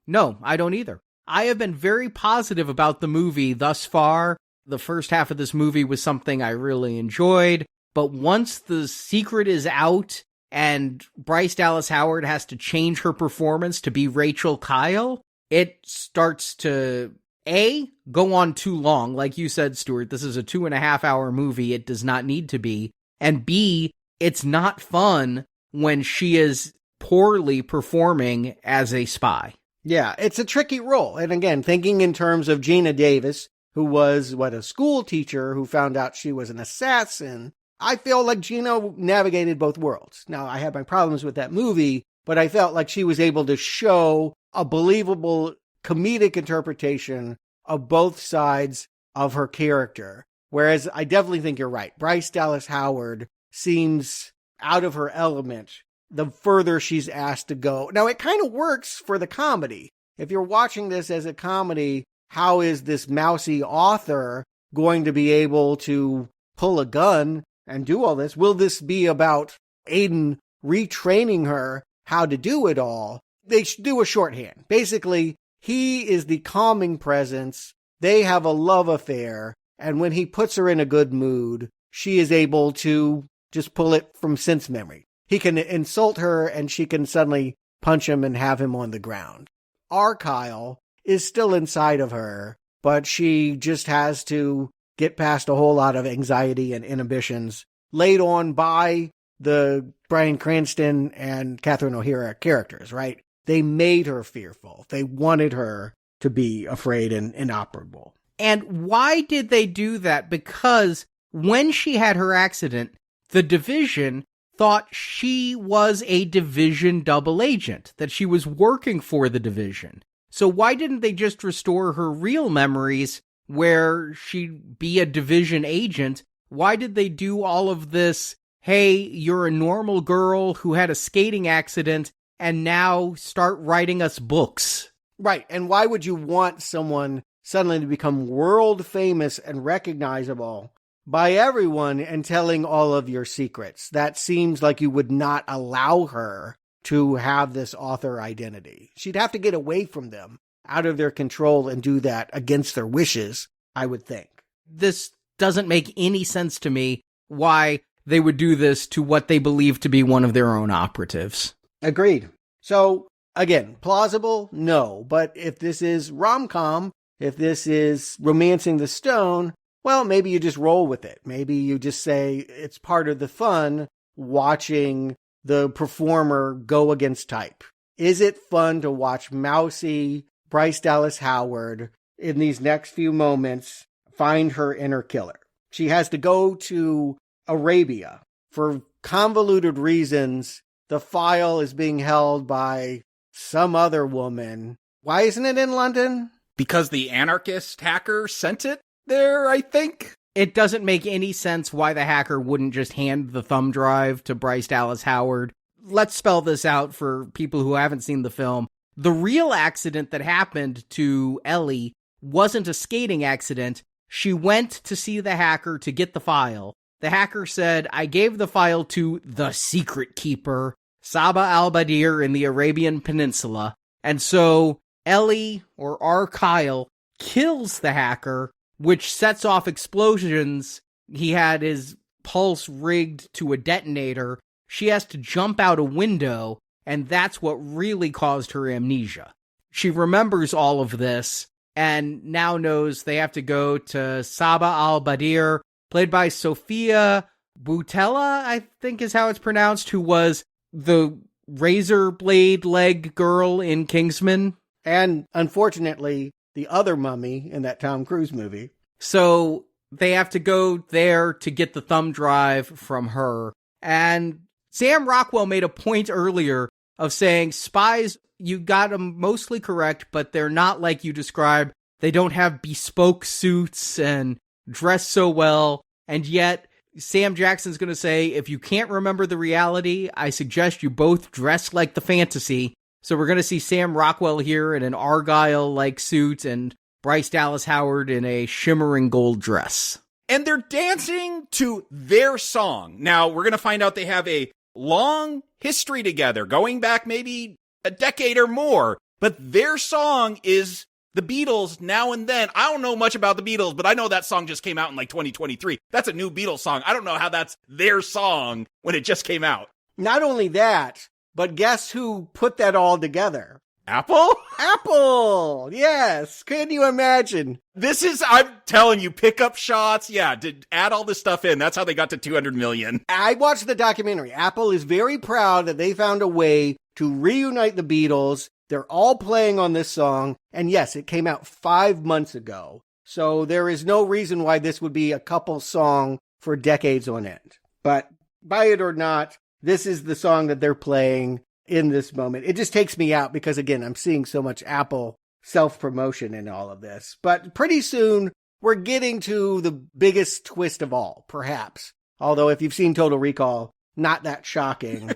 No, I don't either. I have been very positive about the movie thus far. The first half of this movie was something I really enjoyed, but once the secret is out and Bryce Dallas Howard has to change her performance to be Rachel Kyle, it starts to, A, go on too long. Like you said, Stuart, this is a 2.5 hour movie. It does not need to be. And B, it's not fun when she is poorly performing as a spy. Yeah, it's a tricky role. And again, thinking in terms of Gina Davis, who was, a school teacher who found out she was an assassin, I feel like Gina navigated both worlds. Now, I had my problems with that movie, but I felt like she was able to show a believable comedic interpretation of both sides of her character. Whereas I definitely think you're right. Bryce Dallas Howard seems out of her element the further she's asked to go. Now, it kind of works for the comedy. If you're watching this as a comedy, how is this mousy author going to be able to pull a gun and do all this? Will this be about Aiden retraining her how to do it all? They should do a shorthand. Basically, he is the calming presence. They have a love affair. And when he puts her in a good mood, she is able to just pull it from sense memory. He can insult her and she can suddenly punch him and have him on the ground. Argylle is still inside of her, but she just has to get past a whole lot of anxiety and inhibitions laid on by the Bryan Cranston and Catherine O'Hara characters, right? They made her fearful. They wanted her to be afraid and inoperable. And why did they do that? Because when she had her accident, the Division thought she was a Division double agent, that she was working for the Division. So why didn't they just restore her real memories where she'd be a Division agent? Why did they do all of this, hey, you're a normal girl who had a skating accident and now start writing us books? Right, and why would you want someone suddenly to become world famous and recognizable by everyone and telling all of your secrets? That seems like you would not allow her to have this author identity. She'd have to get away from them, out of their control, and do that against their wishes, I would think. This doesn't make any sense to me why they would do this to what they believe to be one of their own operatives. Agreed. So, again, plausible? No. But if this is rom-com, if this is Romancing the Stone, well, maybe you just roll with it. Maybe you just say it's part of the fun watching the performer go against type. Is it fun to watch mousy Bryce Dallas Howard in these next few moments find her inner killer? She has to go to Arabia for convoluted reasons. The file is being held by some other woman. Why isn't it in London? Because the anarchist hacker sent it there, I think. It doesn't make any sense why the hacker wouldn't just hand the thumb drive to Bryce Dallas Howard. Let's spell this out for people who haven't seen the film. The real accident that happened to Ellie wasn't a skating accident. She went to see the hacker to get the file. The hacker said, I gave the file to the secret keeper, Saba al-Badir in the Arabian Peninsula. And so Ellie, or Argylle, kills the hacker, which sets off explosions. He had his pulse rigged to a detonator. She has to jump out a window, and that's what really caused her amnesia. She remembers all of this, and now knows they have to go to Saba al-Badir, played by Sophia Boutella, I think is how it's pronounced, who was the razor blade leg girl in Kingsman. And unfortunately, the other mummy in that Tom Cruise movie. So they have to go there to get the thumb drive from her. And Sam Rockwell made a point earlier of saying spies, you got them mostly correct, but they're not like you described. They don't have bespoke suits and dress so well. And yet Sam Jackson's going to say, if you can't remember the reality, I suggest you both dress like the fantasy. So we're going to see Sam Rockwell here in an Argylle-like suit and Bryce Dallas Howard in a shimmering gold dress. And they're dancing to their song. Now, we're going to find out they have a long history together, going back maybe a decade or more. But their song is the Beatles Now and Then. I don't know much about the Beatles, but I know that song just came out in like 2023. That's a new Beatles song. I don't know how that's their song when it just came out. Not only that, but guess who put that all together? Apple? Apple! Yes! Can you imagine? This is, I'm telling you, pickup shots. Yeah, to add all this stuff in. That's how they got to 200 million. I watched the documentary. Apple is very proud that they found a way to reunite the Beatles. They're all playing on this song. And yes, it came out 5 months ago. So there is no reason why this would be a couple song for decades on end. But buy it or not, this is the song that they're playing in this moment. It just takes me out because, again, I'm seeing so much Apple self-promotion in all of this. But pretty soon, we're getting to the biggest twist of all, perhaps. Although if you've seen Total Recall, not that shocking.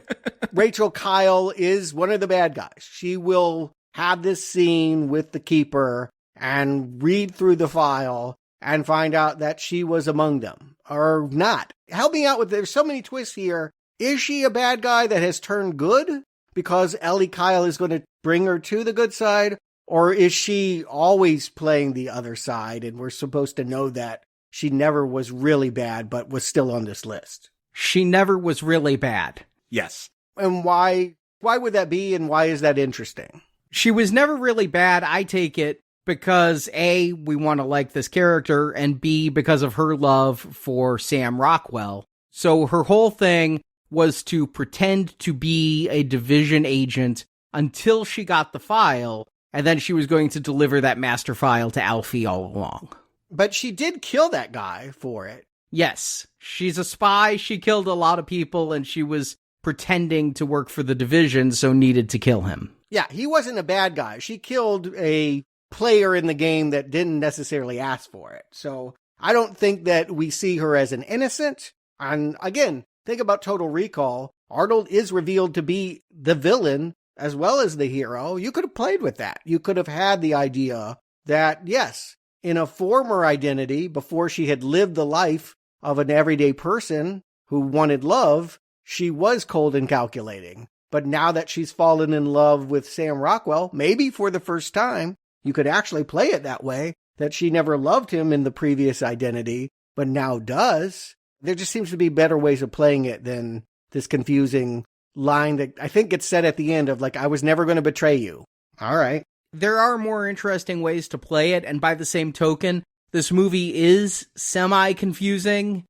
Rachel Kyle is one of the bad guys. She will have this scene with the keeper and read through the file and find out that she was among them or not. Help me out with, there's so many twists here. Is she a bad guy that has turned good because Ellie Kyle is going to bring her to the good side? Or is she always playing the other side and we're supposed to know that she never was really bad but was still on this list? She never was really bad. Yes. And why would that be, and why is that interesting? She was never really bad, I take it, because A, we want to like this character, and B, because of her love for Sam Rockwell. So her whole thing was to pretend to be a division agent until she got the file, and then she was going to deliver that master file to Alfie all along. But she did kill that guy for it. Yes, she's a spy, she killed a lot of people, and she was pretending to work for the division, so needed to kill him. Yeah, he wasn't a bad guy. She killed a player in the game that didn't necessarily ask for it. So I don't think that we see her as an innocent. And again, think about Total Recall. Arnold is revealed to be the villain as well as the hero. You could have played with that. You could have had the idea that, yes, in a former identity, before she had lived the life of an everyday person who wanted love, she was cold and calculating. But now that she's fallen in love with Sam Rockwell, maybe for the first time, you could actually play it that way, that she never loved him in the previous identity, but now does. There just seems to be better ways of playing it than this confusing line that I think gets said at the end of, like, I was never going to betray you. All right. There are more interesting ways to play it, and by the same token, this movie is semi-confusing.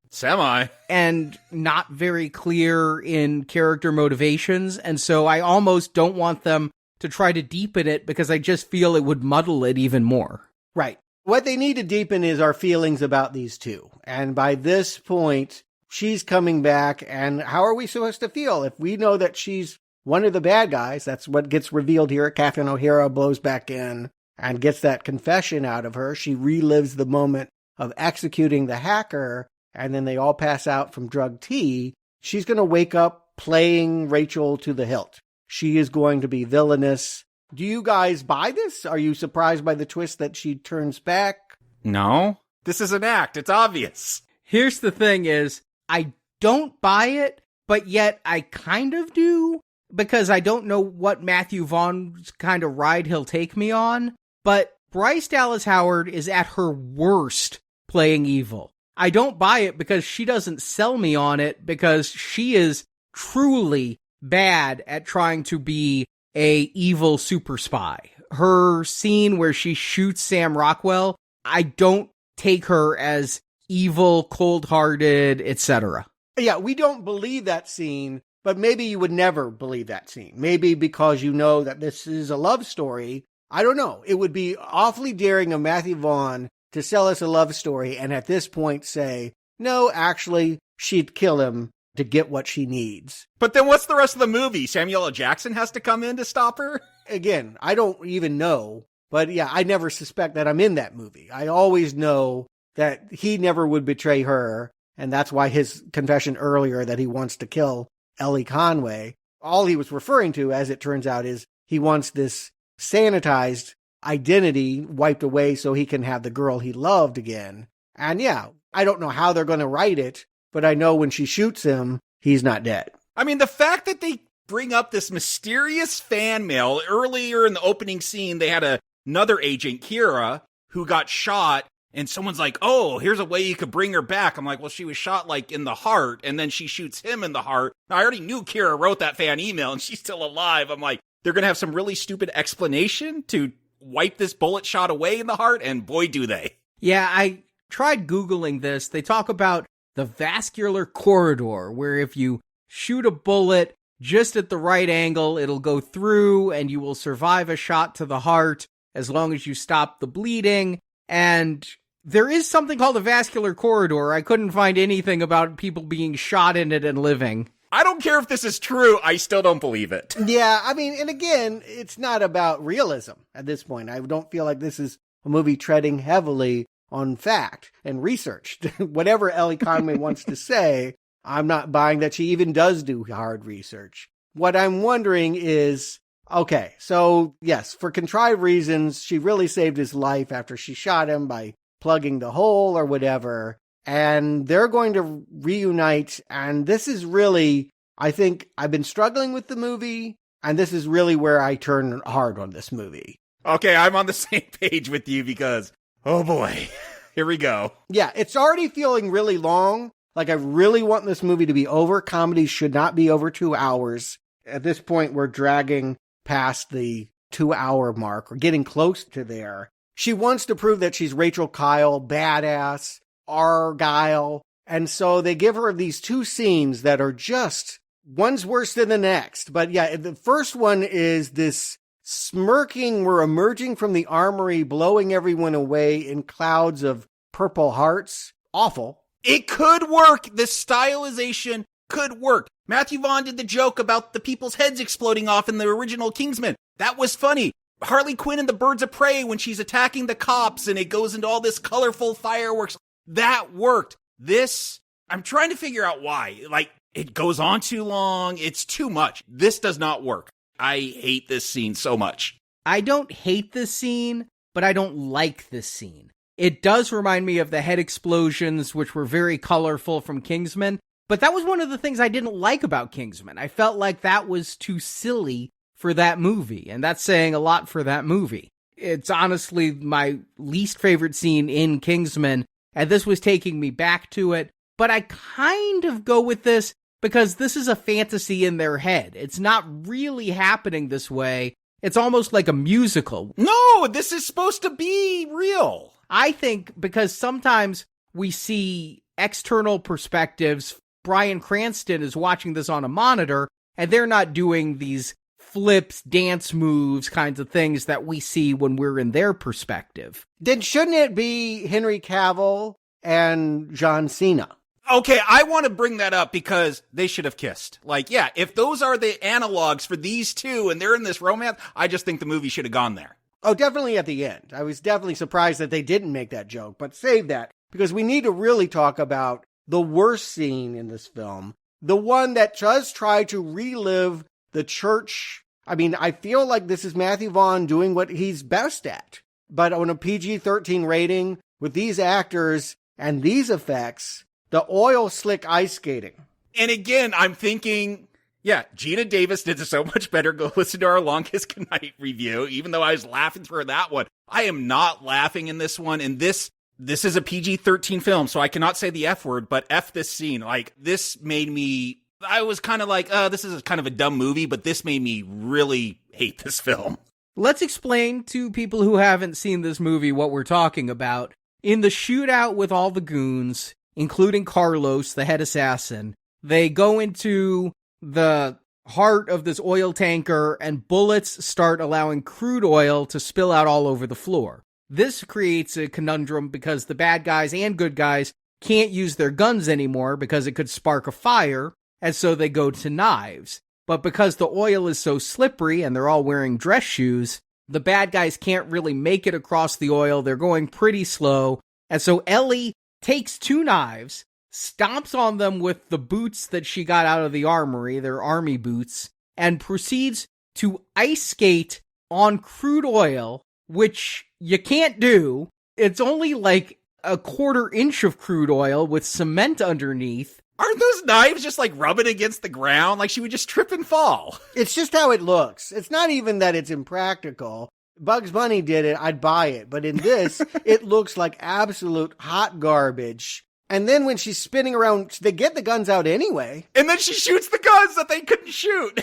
And not very clear in character motivations, and so I almost don't want them to try to deepen it because I just feel it would muddle it even more. Right. What they need to deepen is our feelings about these two. And by this point, she's coming back, and how are we supposed to feel? If we know that she's one of the bad guys, that's what gets revealed here. Catherine O'Hara blows back in and gets that confession out of her. She relives the moment of executing the hacker, and then they all pass out from drug tea. She's going to wake up playing Rachel to the hilt. She is going to be villainous. Do you guys buy this? Are you surprised by the twist that she turns back? No. This is an act. It's obvious. Here's the thing is, I don't buy it, but yet I kind of do, because I don't know what Matthew Vaughn's kind of ride he'll take me on. But Bryce Dallas Howard is at her worst playing evil. I don't buy it because she doesn't sell me on it, because she is truly bad at trying to be a evil super spy. Her scene where she shoots Sam Rockwell, I don't take her as evil, cold-hearted, etc. Yeah, we don't believe that scene, but maybe you would never believe that scene. Maybe because you know that this is a love story. I don't know. It would be awfully daring of Matthew Vaughn to sell us a love story and at this point say, no, actually, she'd kill him to get what she needs. But then what's the rest of the movie? Samuel L. Jackson has to come in to stop her? Again, I don't even know. But yeah, I never suspect that I'm in that movie. I always know that he never would betray her. And that's why his confession earlier that he wants to kill Ellie Conway, all he was referring to, as it turns out, is he wants this sanitized identity wiped away so he can have the girl he loved again. And yeah, I don't know how they're going to write it, but I know when she shoots him, he's not dead. I mean, the fact that they bring up this mysterious fan mail earlier in the opening scene, they had another agent, Kira, who got shot, and someone's like, oh, here's a way you could bring her back. I'm like, well, she was shot like in the heart, and then she shoots him in the heart. Now, I already knew Kira wrote that fan email, and she's still alive. I'm like, they're going to have some really stupid explanation to wipe this bullet shot away in the heart, and boy, do they. Yeah, I tried Googling this. They talk about the vascular corridor, where if you shoot a bullet just at the right angle, it'll go through and you will survive a shot to the heart as long as you stop the bleeding. And there is something called a vascular corridor. I couldn't find anything about people being shot in it and living. I don't care if this is true. I still don't believe it. Yeah, I mean, and again, it's not about realism at this point. I don't feel like this is a movie treading heavily on fact and research. Whatever Ellie Conway wants to say, I'm not buying that she even does do hard research. What I'm wondering is, okay, so yes, for contrived reasons, she really saved his life after she shot him by plugging the hole or whatever. And they're going to reunite. And this is really, I think I've been struggling with the movie. And this is really where I turn hard on this movie. Okay, I'm on the same page with you because, oh boy, here we go. Yeah, it's already feeling really long. Like, I really want this movie to be over. Comedies should not be over 2 hours. At this point, we're dragging past the 2-hour mark. We're getting close to there. She wants to prove that she's Rachel Kyle, badass, Argylle. And so they give her these 2 scenes that are just, one's worse than the next. But yeah, the first one is this smirking, we're emerging from the armory, blowing everyone away in clouds of purple hearts. Awful. It could work. The stylization could work. Matthew Vaughn did the joke about the people's heads exploding off in the original Kingsman. That was funny. Harley Quinn and the Birds of Prey when she's attacking the cops and it goes into all this colorful fireworks. That worked. This, I'm trying to figure out why. Like, it goes on too long. It's too much. This does not work. I hate this scene so much. I don't hate this scene, but I don't like this scene. It does remind me of the head explosions, which were very colorful from Kingsman. But that was one of the things I didn't like about Kingsman. I felt like that was too silly for that movie. And that's saying a lot for that movie. It's honestly my least favorite scene in Kingsman. And this was taking me back to it. But I kind of go with this because this is a fantasy in their head. It's not really happening this way. It's almost like a musical. No, this is supposed to be real. I think because sometimes we see external perspectives. Bryan Cranston is watching this on a monitor, and they're not doing these flips, dance moves, kinds of things that we see when we're in their perspective. Then shouldn't it be Henry Cavill and John Cena? Okay, I want to bring that up because they should have kissed. Like, yeah, if those are the analogs for these two and they're in this romance, I just think the movie should have gone there. Oh, definitely at the end. I was definitely surprised that they didn't make that joke, but save that because we need to really talk about the worst scene in this film. The one that does try to relive the church. I mean, I feel like this is Matthew Vaughn doing what he's best at. But on a PG-13 rating, with these actors and these effects, the oil slick ice skating. And again, I'm thinking, yeah, Gina Davis did so much better. Go listen to our Long Kiss Goodnight review, even though I was laughing through that one. I am not laughing in this one. And this is a PG-13 film, so I cannot say the F word, but F this scene. Like, this made me, I was kind of like, this is kind of a dumb movie, but this made me really hate this film. Let's explain to people who haven't seen this movie what we're talking about. In the shootout with all the goons, including Carlos, the head assassin, they go into the heart of this oil tanker and bullets start allowing crude oil to spill out all over the floor. This creates a conundrum because the bad guys and good guys can't use their guns anymore because it could spark a fire, and so they go to knives. But because the oil is so slippery and they're all wearing dress shoes, the bad guys can't really make it across the oil. They're going pretty slow. And so Ellie takes 2 knives, stomps on them with the boots that she got out of the armory, their army boots, and proceeds to ice skate on crude oil, which you can't do. It's only like a 1/4 inch of crude oil with cement underneath. Aren't those knives just like rubbing against the ground? Like she would just trip and fall. It's just how it looks. It's not even that it's impractical. Bugs Bunny did it, I'd buy it. But in this, it looks like absolute hot garbage. And then when she's spinning around, they get the guns out anyway. And then she shoots the guns that they couldn't shoot.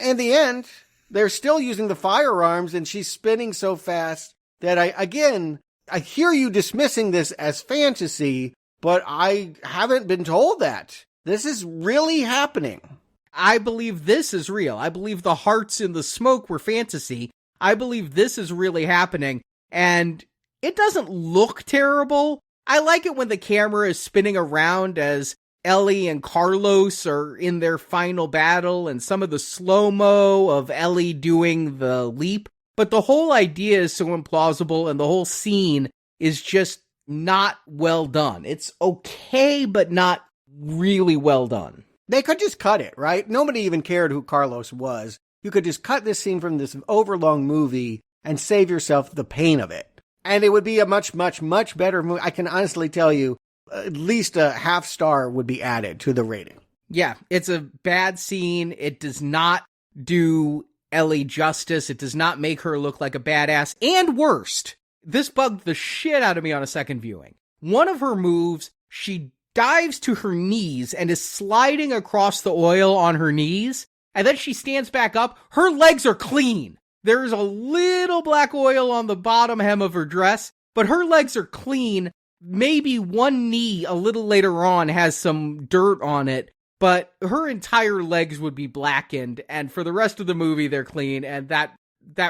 In the end, they're still using the firearms, and she's spinning so fast that I hear you dismissing this as fantasy, but I haven't been told that. This is really happening. I believe this is real. I believe the hearts in the smoke were fantasy. I believe this is really happening, and it doesn't look terrible. I like it when the camera is spinning around as Ellie and Carlos are in their final battle and some of the slow-mo of Ellie doing the leap. But the whole idea is so implausible and the whole scene is just not well done. It's okay, but not really well done. They could just cut it, right? Nobody even cared who Carlos was. You could just cut this scene from this overlong movie and save yourself the pain of it. And it would be a much, much, much better movie. I can honestly tell you, at least a half star would be added to the rating. Yeah, it's a bad scene. It does not do Ellie justice. It does not make her look like a badass. And worst, this bugged the shit out of me on a second viewing. One of her moves, she dives to her knees and is sliding across the oil on her knees. And then she stands back up. Her legs are clean. There's a little black oil on the bottom hem of her dress, but her legs are clean. Maybe one knee a little later on has some dirt on it, but her entire legs would be blackened. And for the rest of the movie, they're clean. And that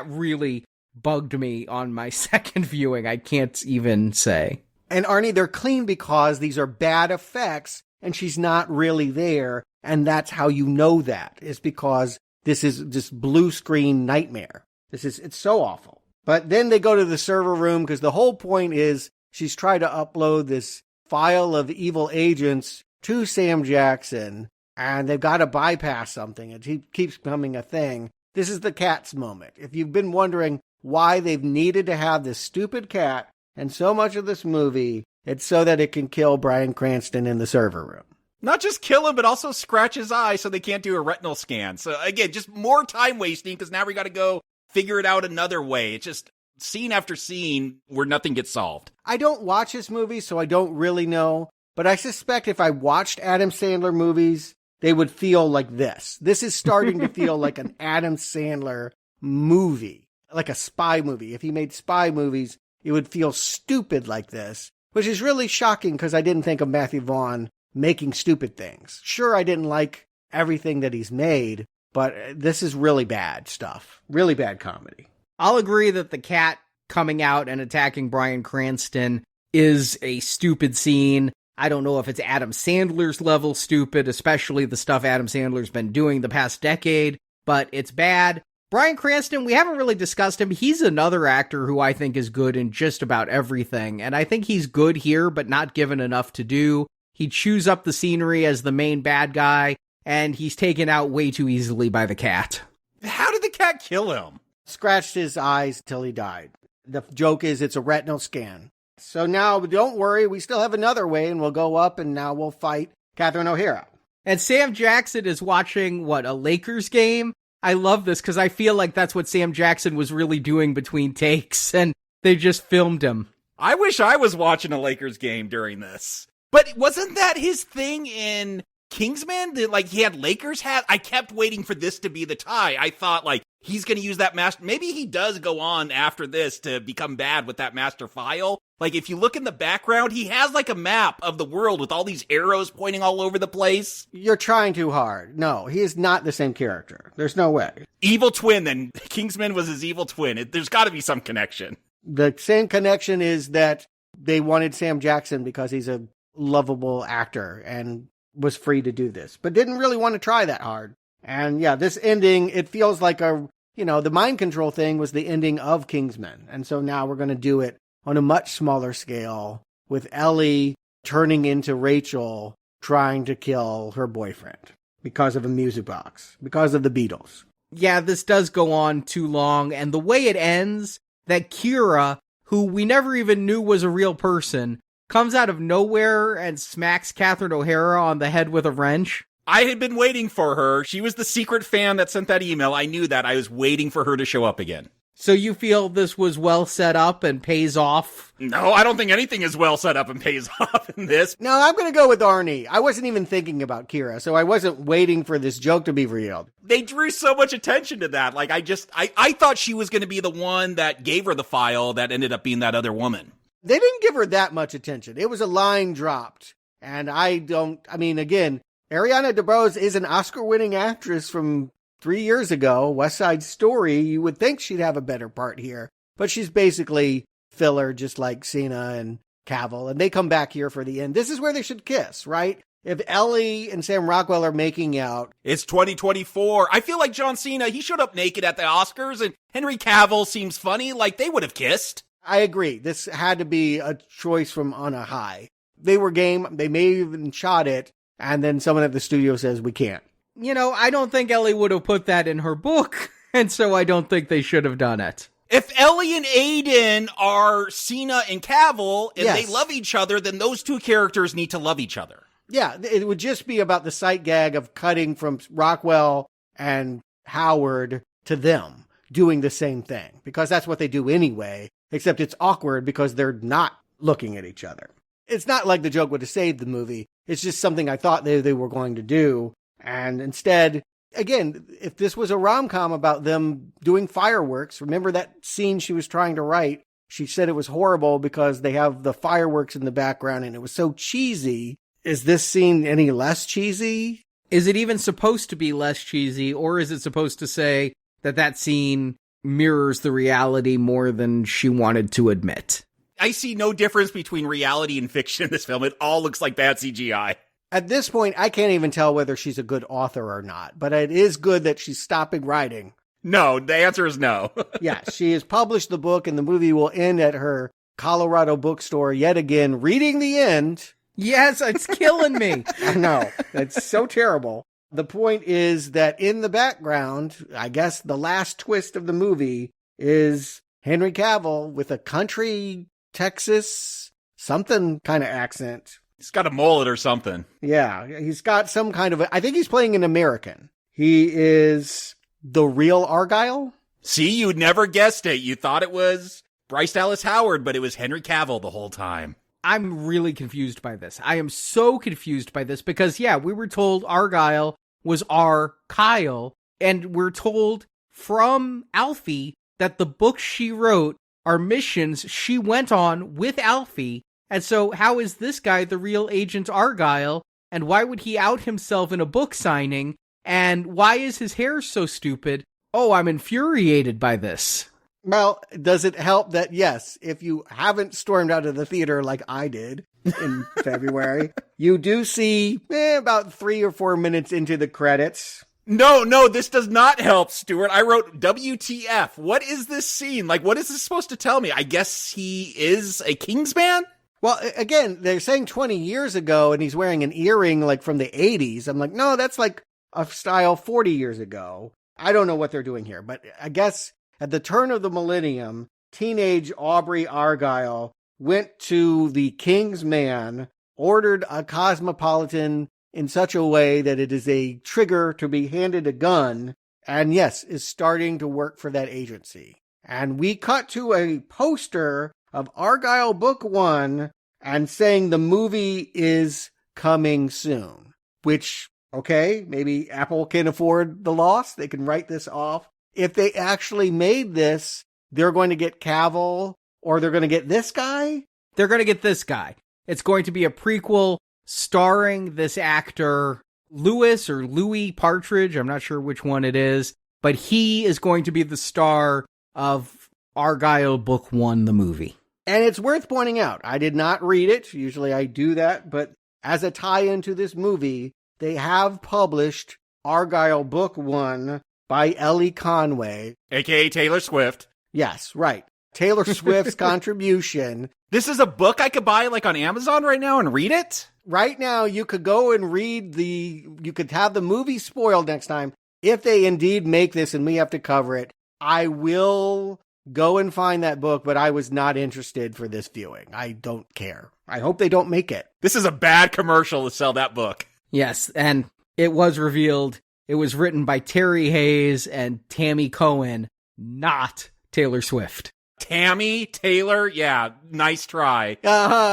really bugged me on my second viewing. I can't even say. And Arnie, they're clean because these are bad effects and she's not really there. And that's how you know that, is because this is just blue screen nightmare. It's so awful. But then they go to the server room because the whole point is she's trying to upload this file of evil agents to Sam Jackson, and they've got to bypass something. It keeps becoming a thing. This is the cat's moment. If you've been wondering why they've needed to have this stupid cat and so much of this movie, it's so that it can kill Bryan Cranston in the server room. Not just kill him, but also scratch his eye so they can't do a retinal scan. So again, just more time wasting because now we got to go figure it out another way. It's just scene after scene where nothing gets solved. I don't watch this movie, so I don't really know. But I suspect if I watched Adam Sandler movies, they would feel like this. This is starting to feel like an Adam Sandler movie, like a spy movie. If he made spy movies, it would feel stupid like this, which is really shocking because I didn't think of Matthew Vaughn making stupid things. Sure, I didn't like everything that he's made, but this is really bad stuff. Really bad comedy. I'll agree that the cat coming out and attacking Bryan Cranston is a stupid scene. I don't know if it's Adam Sandler's level stupid, especially the stuff Adam Sandler's been doing the past decade, but it's bad. Bryan Cranston, we haven't really discussed him. He's another actor who I think is good in just about everything, and I think he's good here, but not given enough to do. He chews up the scenery as the main bad guy, and he's taken out way too easily by the cat. How did the cat kill him? Scratched his eyes till he died. The joke is it's a retinal scan. So now, don't worry, we still have another way, and we'll go up, and now we'll fight Catherine O'Hara. And Sam Jackson is watching, a Lakers game? I love this, because I feel like that's what Sam Jackson was really doing between takes, and they just filmed him. I wish I was watching a Lakers game during this. But wasn't that his thing in Kingsman? That, he had Lakers hat? I kept waiting for this to be the tie. I thought, he's going to use that master. Maybe he does go on after this to become bad with that master file. If you look in the background, he has, a map of the world with all these arrows pointing all over the place. You're trying too hard. No, he is not the same character. There's no way. Evil twin, then. Kingsman was his evil twin. There's got to be some connection. The same connection is that they wanted Sam Jackson because he's a lovable actor and was free to do this, but didn't really want to try that hard. And yeah, this ending, it feels like the mind control thing was the ending of Kingsman. And so now we're going to do it on a much smaller scale with Ellie turning into Rachel trying to kill her boyfriend because of a music box, because of the Beatles. Yeah, this does go on too long. And the way it ends, that Kira, who we never even knew was a real person, comes out of nowhere and smacks Catherine O'Hara on the head with a wrench. I had been waiting for her. She was the secret fan that sent that email. I knew that. I was waiting for her to show up again. So you feel this was well set up and pays off? No, I don't think anything is well set up and pays off in this. No, I'm going to go with Arnie. I wasn't even thinking about Kira, so I wasn't waiting for this joke to be revealed. They drew so much attention to that. I thought she was going to be the one that gave her the file that ended up being that other woman. They didn't give her that much attention. It was a line dropped. And again, Ariana DeBose is an Oscar-winning actress from 3 years ago, West Side Story. You would think she'd have a better part here. But she's basically filler, just like Cena and Cavill. And they come back here for the end. This is where they should kiss, right? If Ellie and Sam Rockwell are making out. It's 2024. I feel like John Cena, he showed up naked at the Oscars, and Henry Cavill seems funny, they would have kissed. I agree. This had to be a choice from on a high. They were game. They may have even shot it. And then someone at the studio says, we can't. You know, I don't think Ellie would have put that in her book, and so I don't think they should have done it. If Ellie and Aiden are Cena and Cavill and Yes. they love each other, then those two characters need to love each other. Yeah, it would just be about the sight gag of cutting from Rockwell and Howard to them doing the same thing, because that's what they do anyway, except it's awkward because they're not looking at each other. It's not like the joke would have saved the movie. It's just something I thought they were going to do. And instead, again, if this was a rom-com about them doing fireworks, remember that scene she was trying to write? She said it was horrible because they have the fireworks in the background and it was so cheesy. Is this scene any less cheesy? Is it even supposed to be less cheesy, or is it supposed to say that scene mirrors the reality more than she wanted to admit? I see no difference between reality and fiction in this film. It all looks like bad CGI. At this point, I can't even tell whether she's a good author or not, but it is good that she's stopping writing. No, the answer is no. Yeah, she has published the book, and the movie will end at her Colorado bookstore yet again, reading the end. Yes, it's killing me. I know. It's so terrible. The point is that in the background, I guess the last twist of the movie is Henry Cavill with a country Texas something kind of accent. He's got a mullet or something. Yeah, he's got some kind of I think he's playing an American. He is the real Argylle. See, you'd never guessed it. You thought it was Bryce Dallas Howard, but it was Henry Cavill the whole time. I'm really confused by this. I am so confused by this because, yeah, we were told Argylle was our Kyle, and we're told from Alfie that the books she wrote are missions she went on with Alfie. And so how is this guy the real Agent Argylle? And why would he out himself in a book signing? And why is his hair so stupid? Oh, I'm infuriated by this. Well, does it help that, yes, if you haven't stormed out of the theater like I did in February, you do see about 3 or 4 minutes into the credits. No, this does not help, Stuart. I wrote WTF. What is this scene? Like, what is this supposed to tell me? I guess he is a Kingsman? Well, again, they're saying 20 years ago and he's wearing an earring like from the 80s. I'm like, no, that's like a style 40 years ago. I don't know what they're doing here, but I guess at the turn of the millennium, teenage Aubrey Argylle went to the Kingsman, ordered a Cosmopolitan in such a way that it is a trigger to be handed a gun, and yes, is starting to work for that agency. And we cut to a poster of Argylle Book 1 and saying the movie is coming soon, which, okay, maybe Apple can afford the loss. They can write this off. If they actually made this, they're going to get Cavill, or they're going to get this guy? They're going to get this guy. It's going to be a prequel starring this actor, Louis Partridge. I'm not sure which one it is, but he is going to be the star of Argylle Book 1, the movie. And it's worth pointing out, I did not read it. Usually I do that, but as a tie-in to this movie, they have published Argylle Book 1 by Ellie Conway. AKA Taylor Swift. Yes, right. Taylor Swift's contribution. This is a book I could buy like on Amazon right now and read it? Right now, you could go and read you could have the movie spoiled next time. If they indeed make this and we have to cover it, I will go and find that book, but I was not interested for this viewing. I don't care. I hope they don't make it. This is a bad commercial to sell that book. Yes, and it was revealed it was written by Terry Hayes and Tammy Cohen, not Taylor Swift. Tammy, Taylor, yeah, nice try.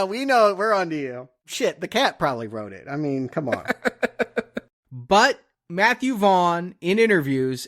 We know, we're on to you. Shit, the cat probably wrote it. I mean, come on. But Matthew Vaughn, in interviews,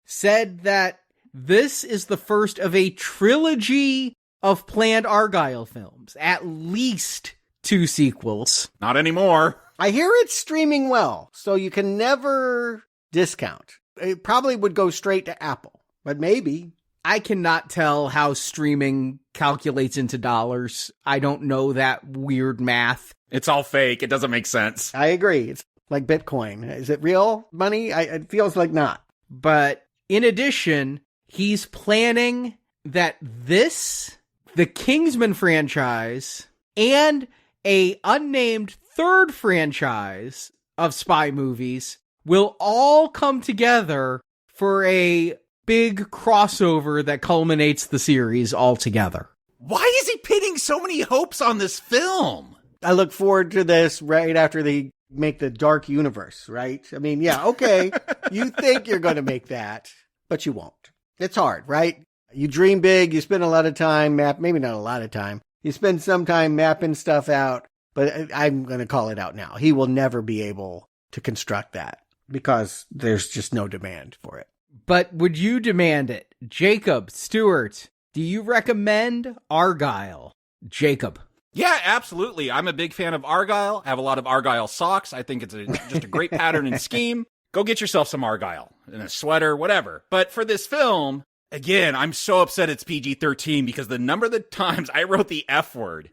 said that this is the first of a trilogy of planned Argylle films, at least 2 sequels. Not anymore. I hear it's streaming well, so you can never discount. It probably would go straight to Apple, but maybe. I cannot tell how streaming calculates into dollars. I don't know that weird math. It's all fake. It doesn't make sense. I agree. It's like Bitcoin. Is it real money? It feels like not. But in addition, he's planning that the Kingsman franchise, and a unnamed third franchise of spy movies will all come together for a big crossover that culminates the series altogether. Why is he pinning so many hopes on this film? I look forward to this right after they make the Dark Universe, right? I mean, yeah, okay, you think you're going to make that, but you won't. It's hard, right? You dream big, you spend a lot of time maybe not a lot of time. You spend some time mapping stuff out, but I'm going to call it out now. He will never be able to construct that because there's just no demand for it. But would you demand it? Jacob, Stewart, do you recommend Argylle? Jacob. Yeah, absolutely. I'm a big fan of Argylle. I have a lot of Argylle socks. I think it's just a great pattern and scheme. Go get yourself some Argylle in a sweater, whatever. But for this film, again, I'm so upset it's PG-13 because the number of the times I wrote the F word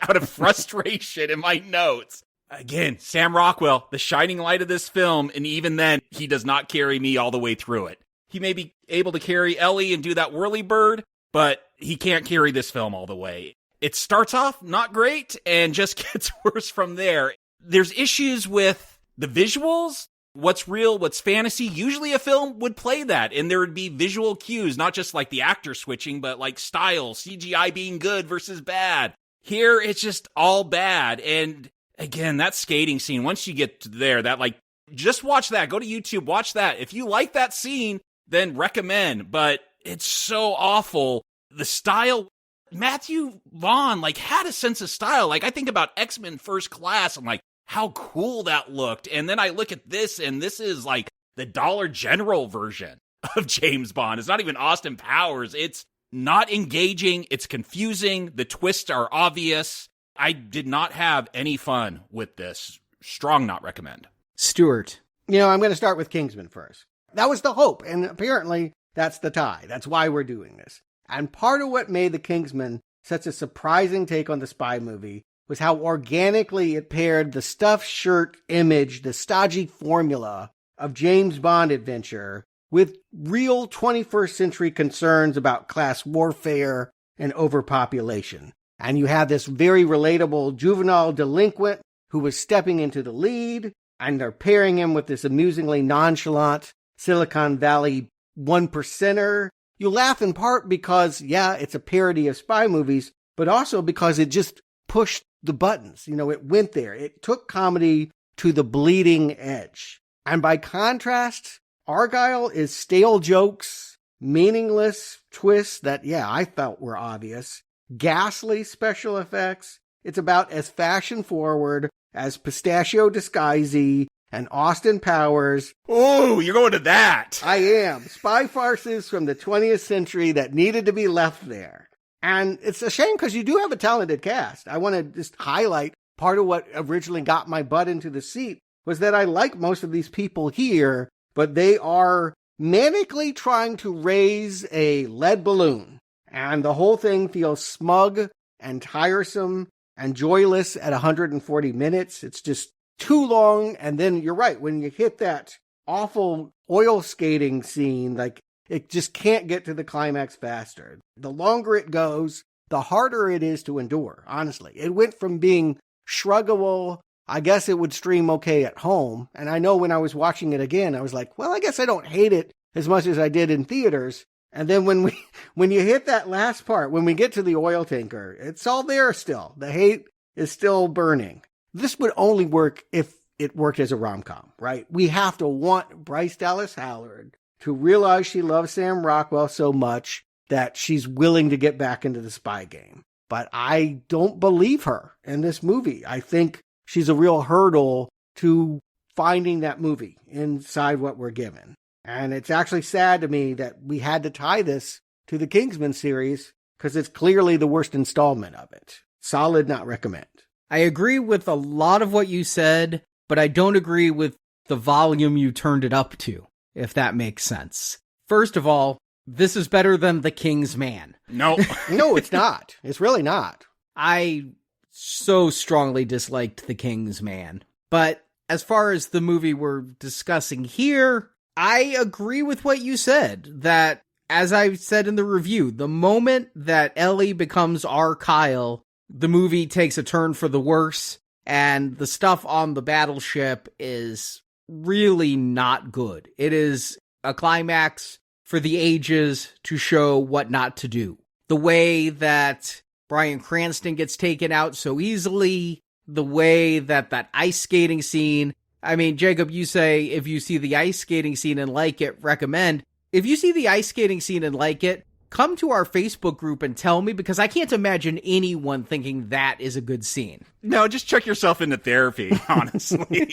out of frustration in my notes. Again, Sam Rockwell, the shining light of this film, and even then, he does not carry me all the way through it. He may be able to carry Ellie and do that whirly bird, but he can't carry this film all the way. It starts off not great and just gets worse from there. There's issues with the visuals, what's real, what's fantasy. Usually a film would play that, and there would be visual cues, not just like the actor switching, but like style, CGI being good versus bad. Here, it's just all bad, and again, that skating scene, once you get there, that like, just watch that. Go to YouTube, watch that. If you like that scene, then recommend, but it's so awful. The style, Matthew Vaughn, like, had a sense of style. Like, I think about X-Men First Class, and like, how cool that looked. And then I look at this, and this is like the Dollar General version of James Bond. It's not even Austin Powers. It's not engaging. It's confusing. The twists are obvious. I did not have any fun with this. Strong not recommend. Stewart. I'm going to start with Kingsman first. That was the hope, and apparently that's the tie. That's why we're doing this. And part of what made The Kingsman such a surprising take on the spy movie was how organically it paired the stuffed shirt image, the stodgy formula of James Bond adventure with real 21st century concerns about class warfare and overpopulation. And you have this very relatable juvenile delinquent who was stepping into the lead, and they're pairing him with this amusingly nonchalant Silicon Valley one percenter. You laugh in part because, yeah, it's a parody of spy movies, but also because it just pushed the buttons. It went there. It took comedy to the bleeding edge. And by contrast, Argylle is stale jokes, meaningless twists that, yeah, I felt were obvious, ghastly special effects. It's about as fashion forward as Pistachio Disguisey and Austin Powers. Oh, you're going to that. I am. Spy farces from the 20th century that needed to be left there. And it's a shame because you do have a talented cast. I want to just highlight part of what originally got my butt into the seat was that I like most of these people here, but they are manically trying to raise a lead balloon. And the whole thing feels smug and tiresome and joyless at 140 minutes. It's just too long. And then you're right. When you hit that awful oil skating scene, like it just can't get to the climax faster. The longer it goes, the harder it is to endure. Honestly, it went from being shruggable. I guess it would stream okay at home. And I know when I was watching it again, I was like, well, I guess I don't hate it as much as I did in theaters. And then when you hit that last part, when we get to the oil tanker, it's all there still. The hate is still burning. This would only work if it worked as a rom-com, right? We have to want Bryce Dallas Howard to realize she loves Sam Rockwell so much that she's willing to get back into the spy game. But I don't believe her in this movie. I think she's a real hurdle to finding that movie inside what we're given. And it's actually sad to me that we had to tie this to the Kingsman series because it's clearly the worst installment of it. Solid not recommend. I agree with a lot of what you said, but I don't agree with the volume you turned it up to, if that makes sense. First of all, this is better than The Kingsman. No. No, it's not. It's really not. I so strongly disliked The Kingsman. But as far as the movie we're discussing here, I agree with what you said, that, as I said in the review, the moment that Ellie becomes Argylle, the movie takes a turn for the worse, and the stuff on the battleship is really not good. It is a climax for the ages to show what not to do. The way that Bryan Cranston gets taken out so easily, the way that ice skating scene, I mean, Jacob, you say if you see the ice skating scene and like it, recommend. If you see the ice skating scene and like it, come to our Facebook group and tell me, because I can't imagine anyone thinking that is a good scene. No, just check yourself into therapy, honestly.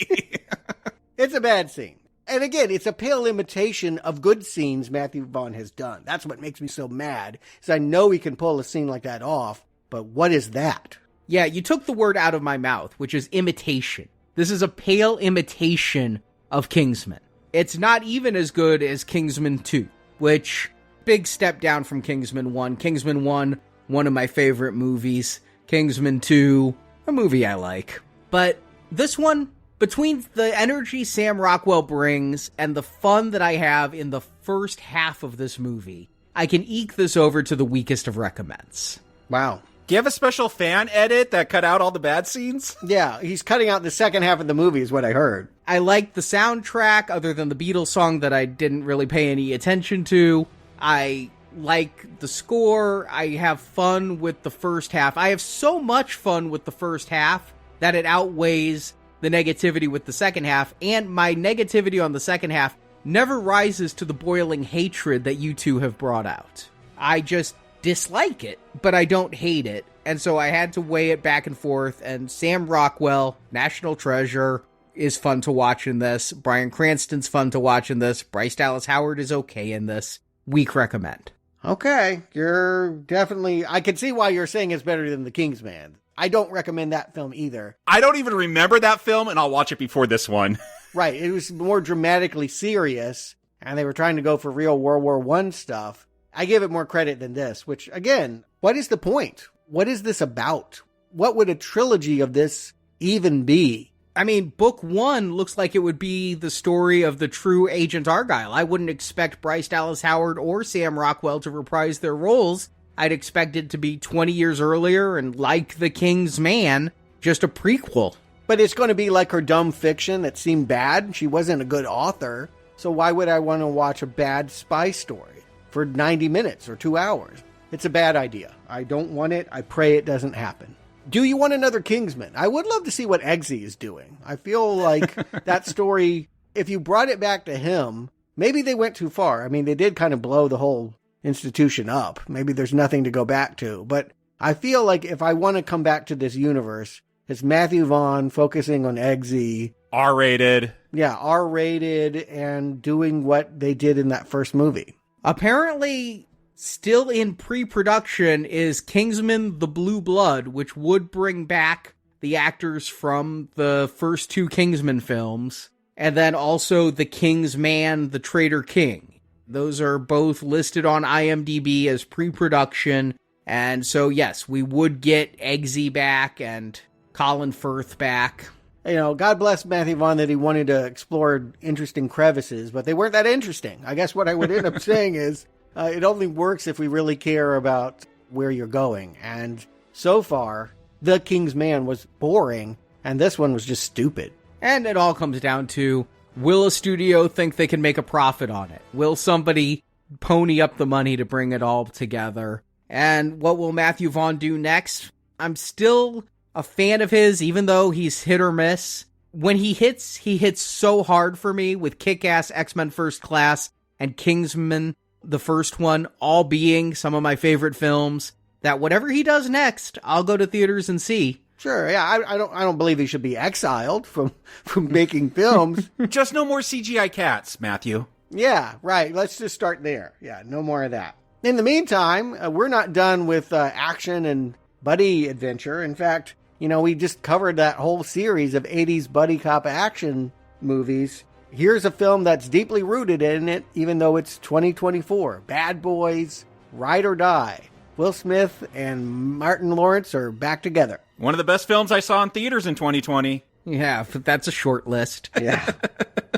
It's a bad scene. And again, it's a pale imitation of good scenes Matthew Vaughn has done. That's what makes me so mad, is I know he can pull a scene like that off, but what is that? Yeah, you took the word out of my mouth, which is imitation. This is a pale imitation of Kingsman. It's not even as good as Kingsman 2, which, big step down from Kingsman 1. Kingsman 1, one of my favorite movies. Kingsman 2, a movie I like. But this one, between the energy Sam Rockwell brings and the fun that I have in the first half of this movie, I can eke this over to the weakest of recommends. Wow. Do you have a special fan edit that cut out all the bad scenes? Yeah, he's cutting out the second half of the movie is what I heard. I like the soundtrack, other than the Beatles song that I didn't really pay any attention to. I like the score. I have fun with the first half. I have so much fun with the first half that it outweighs the negativity with the second half, and my negativity on the second half never rises to the boiling hatred that you two have brought out. I just dislike it, but I don't hate it, and so I had to weigh it back and forth, and Sam Rockwell, national treasure, is fun to watch in this. Bryan Cranston's fun to watch in this. Bryce Dallas Howard is okay in this. Weak recommend. Okay, you're definitely... I can see why you're saying it's better than The Kingsman. I don't recommend that film either. I don't even remember that film, and I'll watch it before this one. Right, it was more dramatically serious, and they were trying to go for real World War I stuff. I give it more credit than this, which, again, what is the point? What is this about? What would a trilogy of this even be? I mean, book one looks like it would be the story of the true Agent Argylle. I wouldn't expect Bryce Dallas Howard or Sam Rockwell to reprise their roles. I'd expect it to be 20 years earlier and, like The King's Man, just a prequel. But it's going to be like her dumb fiction that seemed bad. She wasn't a good author. So why would I want to watch a bad spy story for 90 minutes or 2 hours? It's a bad idea. I don't want it. I pray it doesn't happen. Do you want another Kingsman? I would love to see what Eggsy is doing. I feel like that story, if you brought it back to him, maybe they went too far. I mean, they did kind of blow the whole institution up. Maybe there's nothing to go back to. But I feel like if I want to come back to this universe, it's Matthew Vaughn focusing on Eggsy. R-rated. Yeah, R-rated and doing what they did in that first movie. Apparently, still in pre-production is Kingsman: The Blue Blood, which would bring back the actors from the first two Kingsman films, and then also The King's Man, The Traitor King. Those are both listed on IMDb as pre-production, and so yes, we would get Eggsy back and Colin Firth back. You know, God bless Matthew Vaughn that he wanted to explore interesting crevices, but they weren't that interesting. I guess what I would end up saying is, it only works if we really care about where you're going. And so far, The King's Man was boring, and this one was just stupid. And it all comes down to, will a studio think they can make a profit on it? Will somebody pony up the money to bring it all together? And what will Matthew Vaughn do next? I'm still a fan of his, even though he's hit or miss. When he hits so hard for me with Kick-Ass, X-Men First Class, and Kingsman, the first one, all being some of my favorite films, that whatever he does next, I'll go to theaters and see. Sure, yeah, I don't believe he should be exiled from making films. Just no more CGI cats, Matthew. Yeah, right. Let's just start there. Yeah, no more of that. In the meantime, we're not done with action and buddy adventure. In fact, you know, we just covered that whole series of 80s buddy cop action movies. Here's a film that's deeply rooted in it, even though it's 2024. Bad Boys, Ride or Die. Will Smith and Martin Lawrence are back together. One of the best films I saw in theaters in 2020. Yeah, that's a short list. Yeah.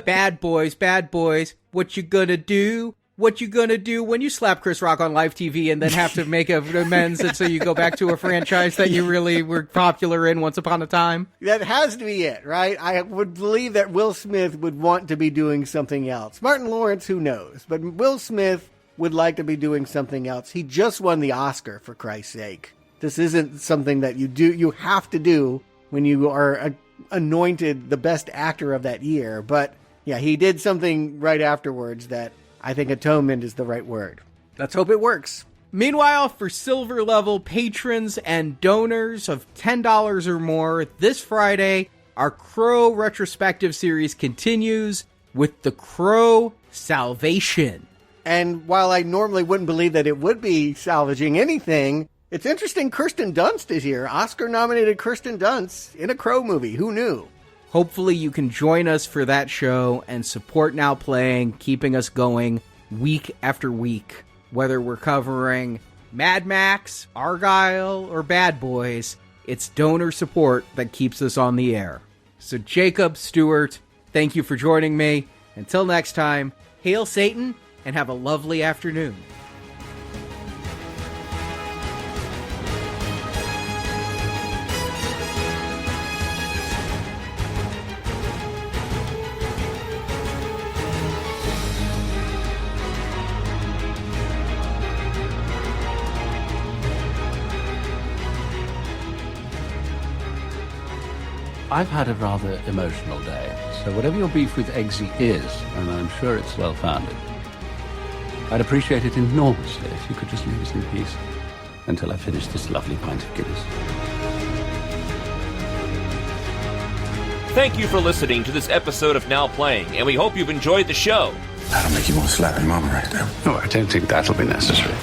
Bad boys, what you gonna do what you gonna do when you slap Chris Rock on live TV and then have to make an amends, and so you go back to a franchise that you really were popular in once upon a time? That has to be it, right? I would believe that Will Smith would want to be doing something else. Martin Lawrence, who knows? But Will Smith would like to be doing something else. He just won the Oscar, for Christ's sake. This isn't something that you have to do when you are anointed the best actor of that year. But yeah, he did something right afterwards that I think atonement is the right word. Let's hope it works. Meanwhile, for silver level patrons and donors of $10 or more, this Friday, our Crow retrospective series continues with The Crow Salvation. And while I normally wouldn't believe that it would be salvaging anything, it's interesting Kirsten Dunst is here. Oscar-nominated Kirsten Dunst in a Crow movie. Who knew? Hopefully you can join us for that show and support Now Playing, keeping us going week after week. Whether we're covering Mad Max, Argylle, or Bad Boys, it's donor support that keeps us on the air. So Jacob, Stewart, thank you for joining me. Until next time, hail Satan and have a lovely afternoon. I've had a rather emotional day, so whatever your beef with Eggsy is, and I'm sure it's well-founded, I'd appreciate it enormously if you could just leave us in peace until I finish this lovely pint of Guinness. Thank you for listening to this episode of Now Playing, and we hope you've enjoyed the show. That'll make you want to slap your mama right now. No, I don't think that'll be necessary.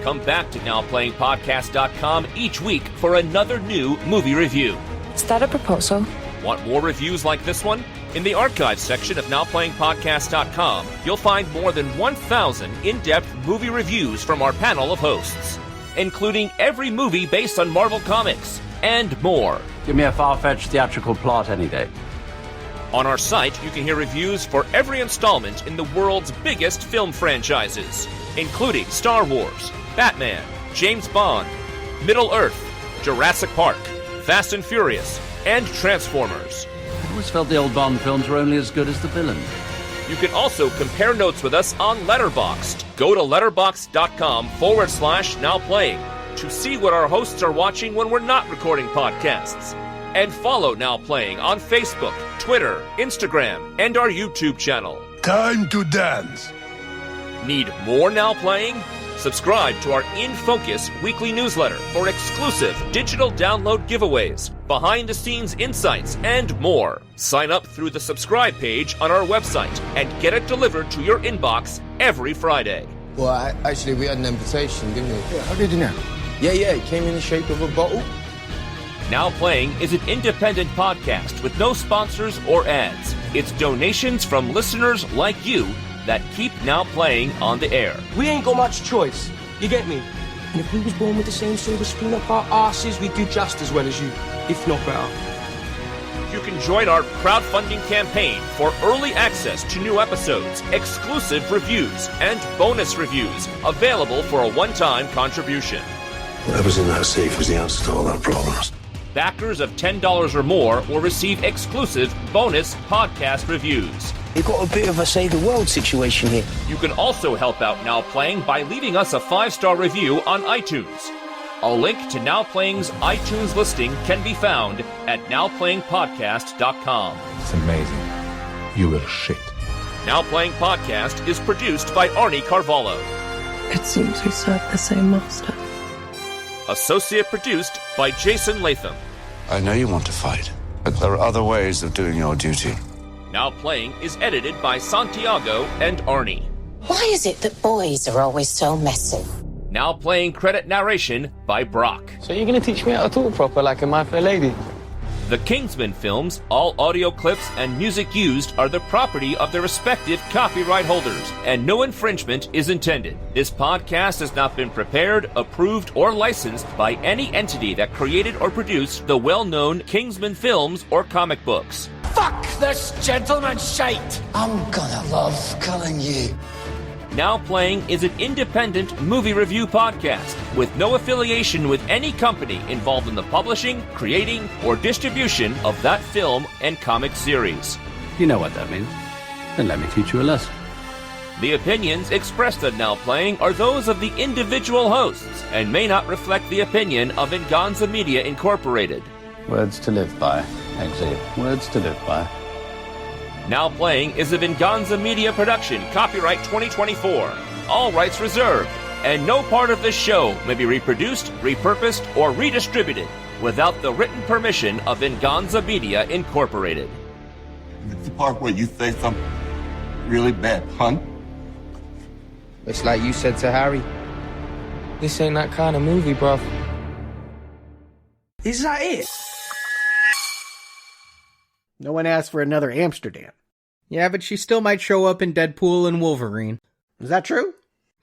Come back to NowPlayingPodcast.com each week for another new movie review. Is that a proposal? Want more reviews like this one? In the archives section of NowPlayingPodcast.com, you'll find more than 1,000 in-depth movie reviews from our panel of hosts, including every movie based on Marvel Comics, and more. Give me a far-fetched theatrical plot any day. On our site, you can hear reviews for every installment in the world's biggest film franchises, including Star Wars, Batman, James Bond, Middle-earth, Jurassic Park, Fast and Furious, and Transformers. I always felt the old Bond films were only as good as the villain. You can also compare notes with us on Letterboxd. Go to letterboxd.com/nowplaying to see what our hosts are watching when we're not recording podcasts. And follow Now Playing on Facebook, Twitter, Instagram, and our YouTube channel. Time to dance. Need more Now Playing? Subscribe to our In Focus weekly newsletter for exclusive digital download giveaways, behind-the-scenes insights, and more. Sign up through the subscribe page on our website and get it delivered to your inbox every Friday. Well, actually, we had an invitation, didn't we? Yeah, how did you know? Yeah, it came in the shape of a bottle. Now Playing is an independent podcast with no sponsors or ads. It's donations from listeners like you that keep Now Playing on the air. We ain't got much choice, you get me? And if we was born with the same silver spoon up our arses, we'd do just as well as you, if not better. You can join our crowdfunding campaign for early access to new episodes, exclusive reviews, and bonus reviews available for a one-time contribution. Whatever's in that safe was the answer to all our problems. Backers of $10 or more will receive exclusive bonus podcast reviews. You've got a bit of a save the world situation here. You can also help out Now Playing by leaving us a 5-star review on iTunes. A link to Now Playing's iTunes listing can be found at nowplayingpodcast.com. It's amazing. You will shit. Now Playing Podcast is produced by Arnie Carvalho. It seems we serve the same master. Associate produced by Jason Latham. I know you want to fight, but there are other ways of doing your duty. Now Playing is edited by Santiago and Arnie. Why is it that boys are always so messy? Now Playing credit narration by Brock. So you're going to teach me how to talk proper like a My Fair Lady? The Kingsman films, all audio clips and music used are the property of their respective copyright holders, and no infringement is intended. This podcast has not been prepared, approved, or licensed by any entity that created or produced the well-known Kingsman films or comic books. Fuck this gentleman shite! I'm gonna love killing you. Now Playing is an independent movie review podcast with no affiliation with any company involved in the publishing, creating, or distribution of that film and comic series. You know what that means. Then let me teach you a lesson. The opinions expressed on Now Playing are those of the individual hosts and may not reflect the opinion of Venganza Media Incorporated. Words to live by, Eggsy. Words to live by. Now Playing is a Venganza Media production, copyright 2024. All rights reserved, and no part of this show may be reproduced, repurposed, or redistributed without the written permission of Venganza Media Incorporated. It's the part where you say something really bad, hun. It's like you said to Harry. This ain't that kind of movie, bruv. Is that it? No one asked for another Amsterdam. Yeah, but she still might show up in Deadpool and Wolverine. Is that true?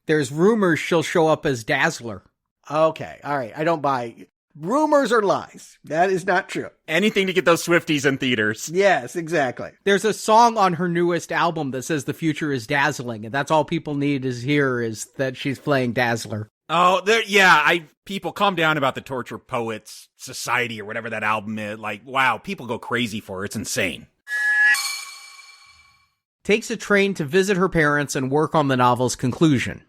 There's rumors she'll show up as Dazzler. Okay, all right. I don't buy rumors or lies. That is not true. Anything to get those Swifties in theaters. Yes, exactly. There's a song on her newest album that says the future is dazzling, and that's all people need is hear is that she's playing Dazzler. Oh, people calm down about the Torture Poets Society or whatever that album is. Like, wow, people go crazy for her. It's insane. Takes a train to visit her parents and work on the novel's conclusion.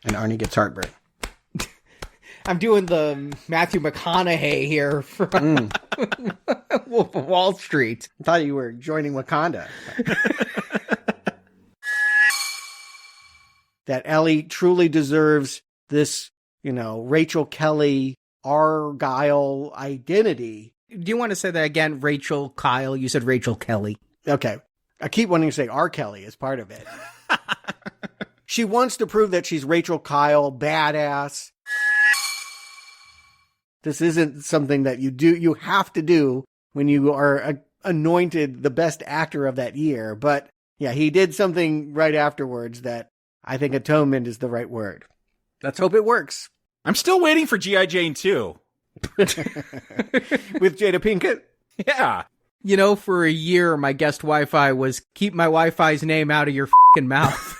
And Arnie gets heartburn. I'm doing the Matthew McConaughey here from Wolf of Wall Street. I thought you were joining Wakanda. That Ellie truly deserves this, Rachel Kelly, Argylle identity. Do you want to say that again, Rachel Kyle? You said Rachel Kelly. Okay. I keep wanting to say R. Kelly as part of it. She wants to prove that she's Rachel Kyle, badass. This isn't something that you have to do when you are anointed the best actor of that year. But yeah, he did something right afterwards that I think atonement is the right word. Let's hope it works. I'm still waiting for G.I. Jane 2. With Jada Pinkett? Yeah. For a year, my guest Wi-Fi was keep my Wi-Fi's name out of your f***ing mouth.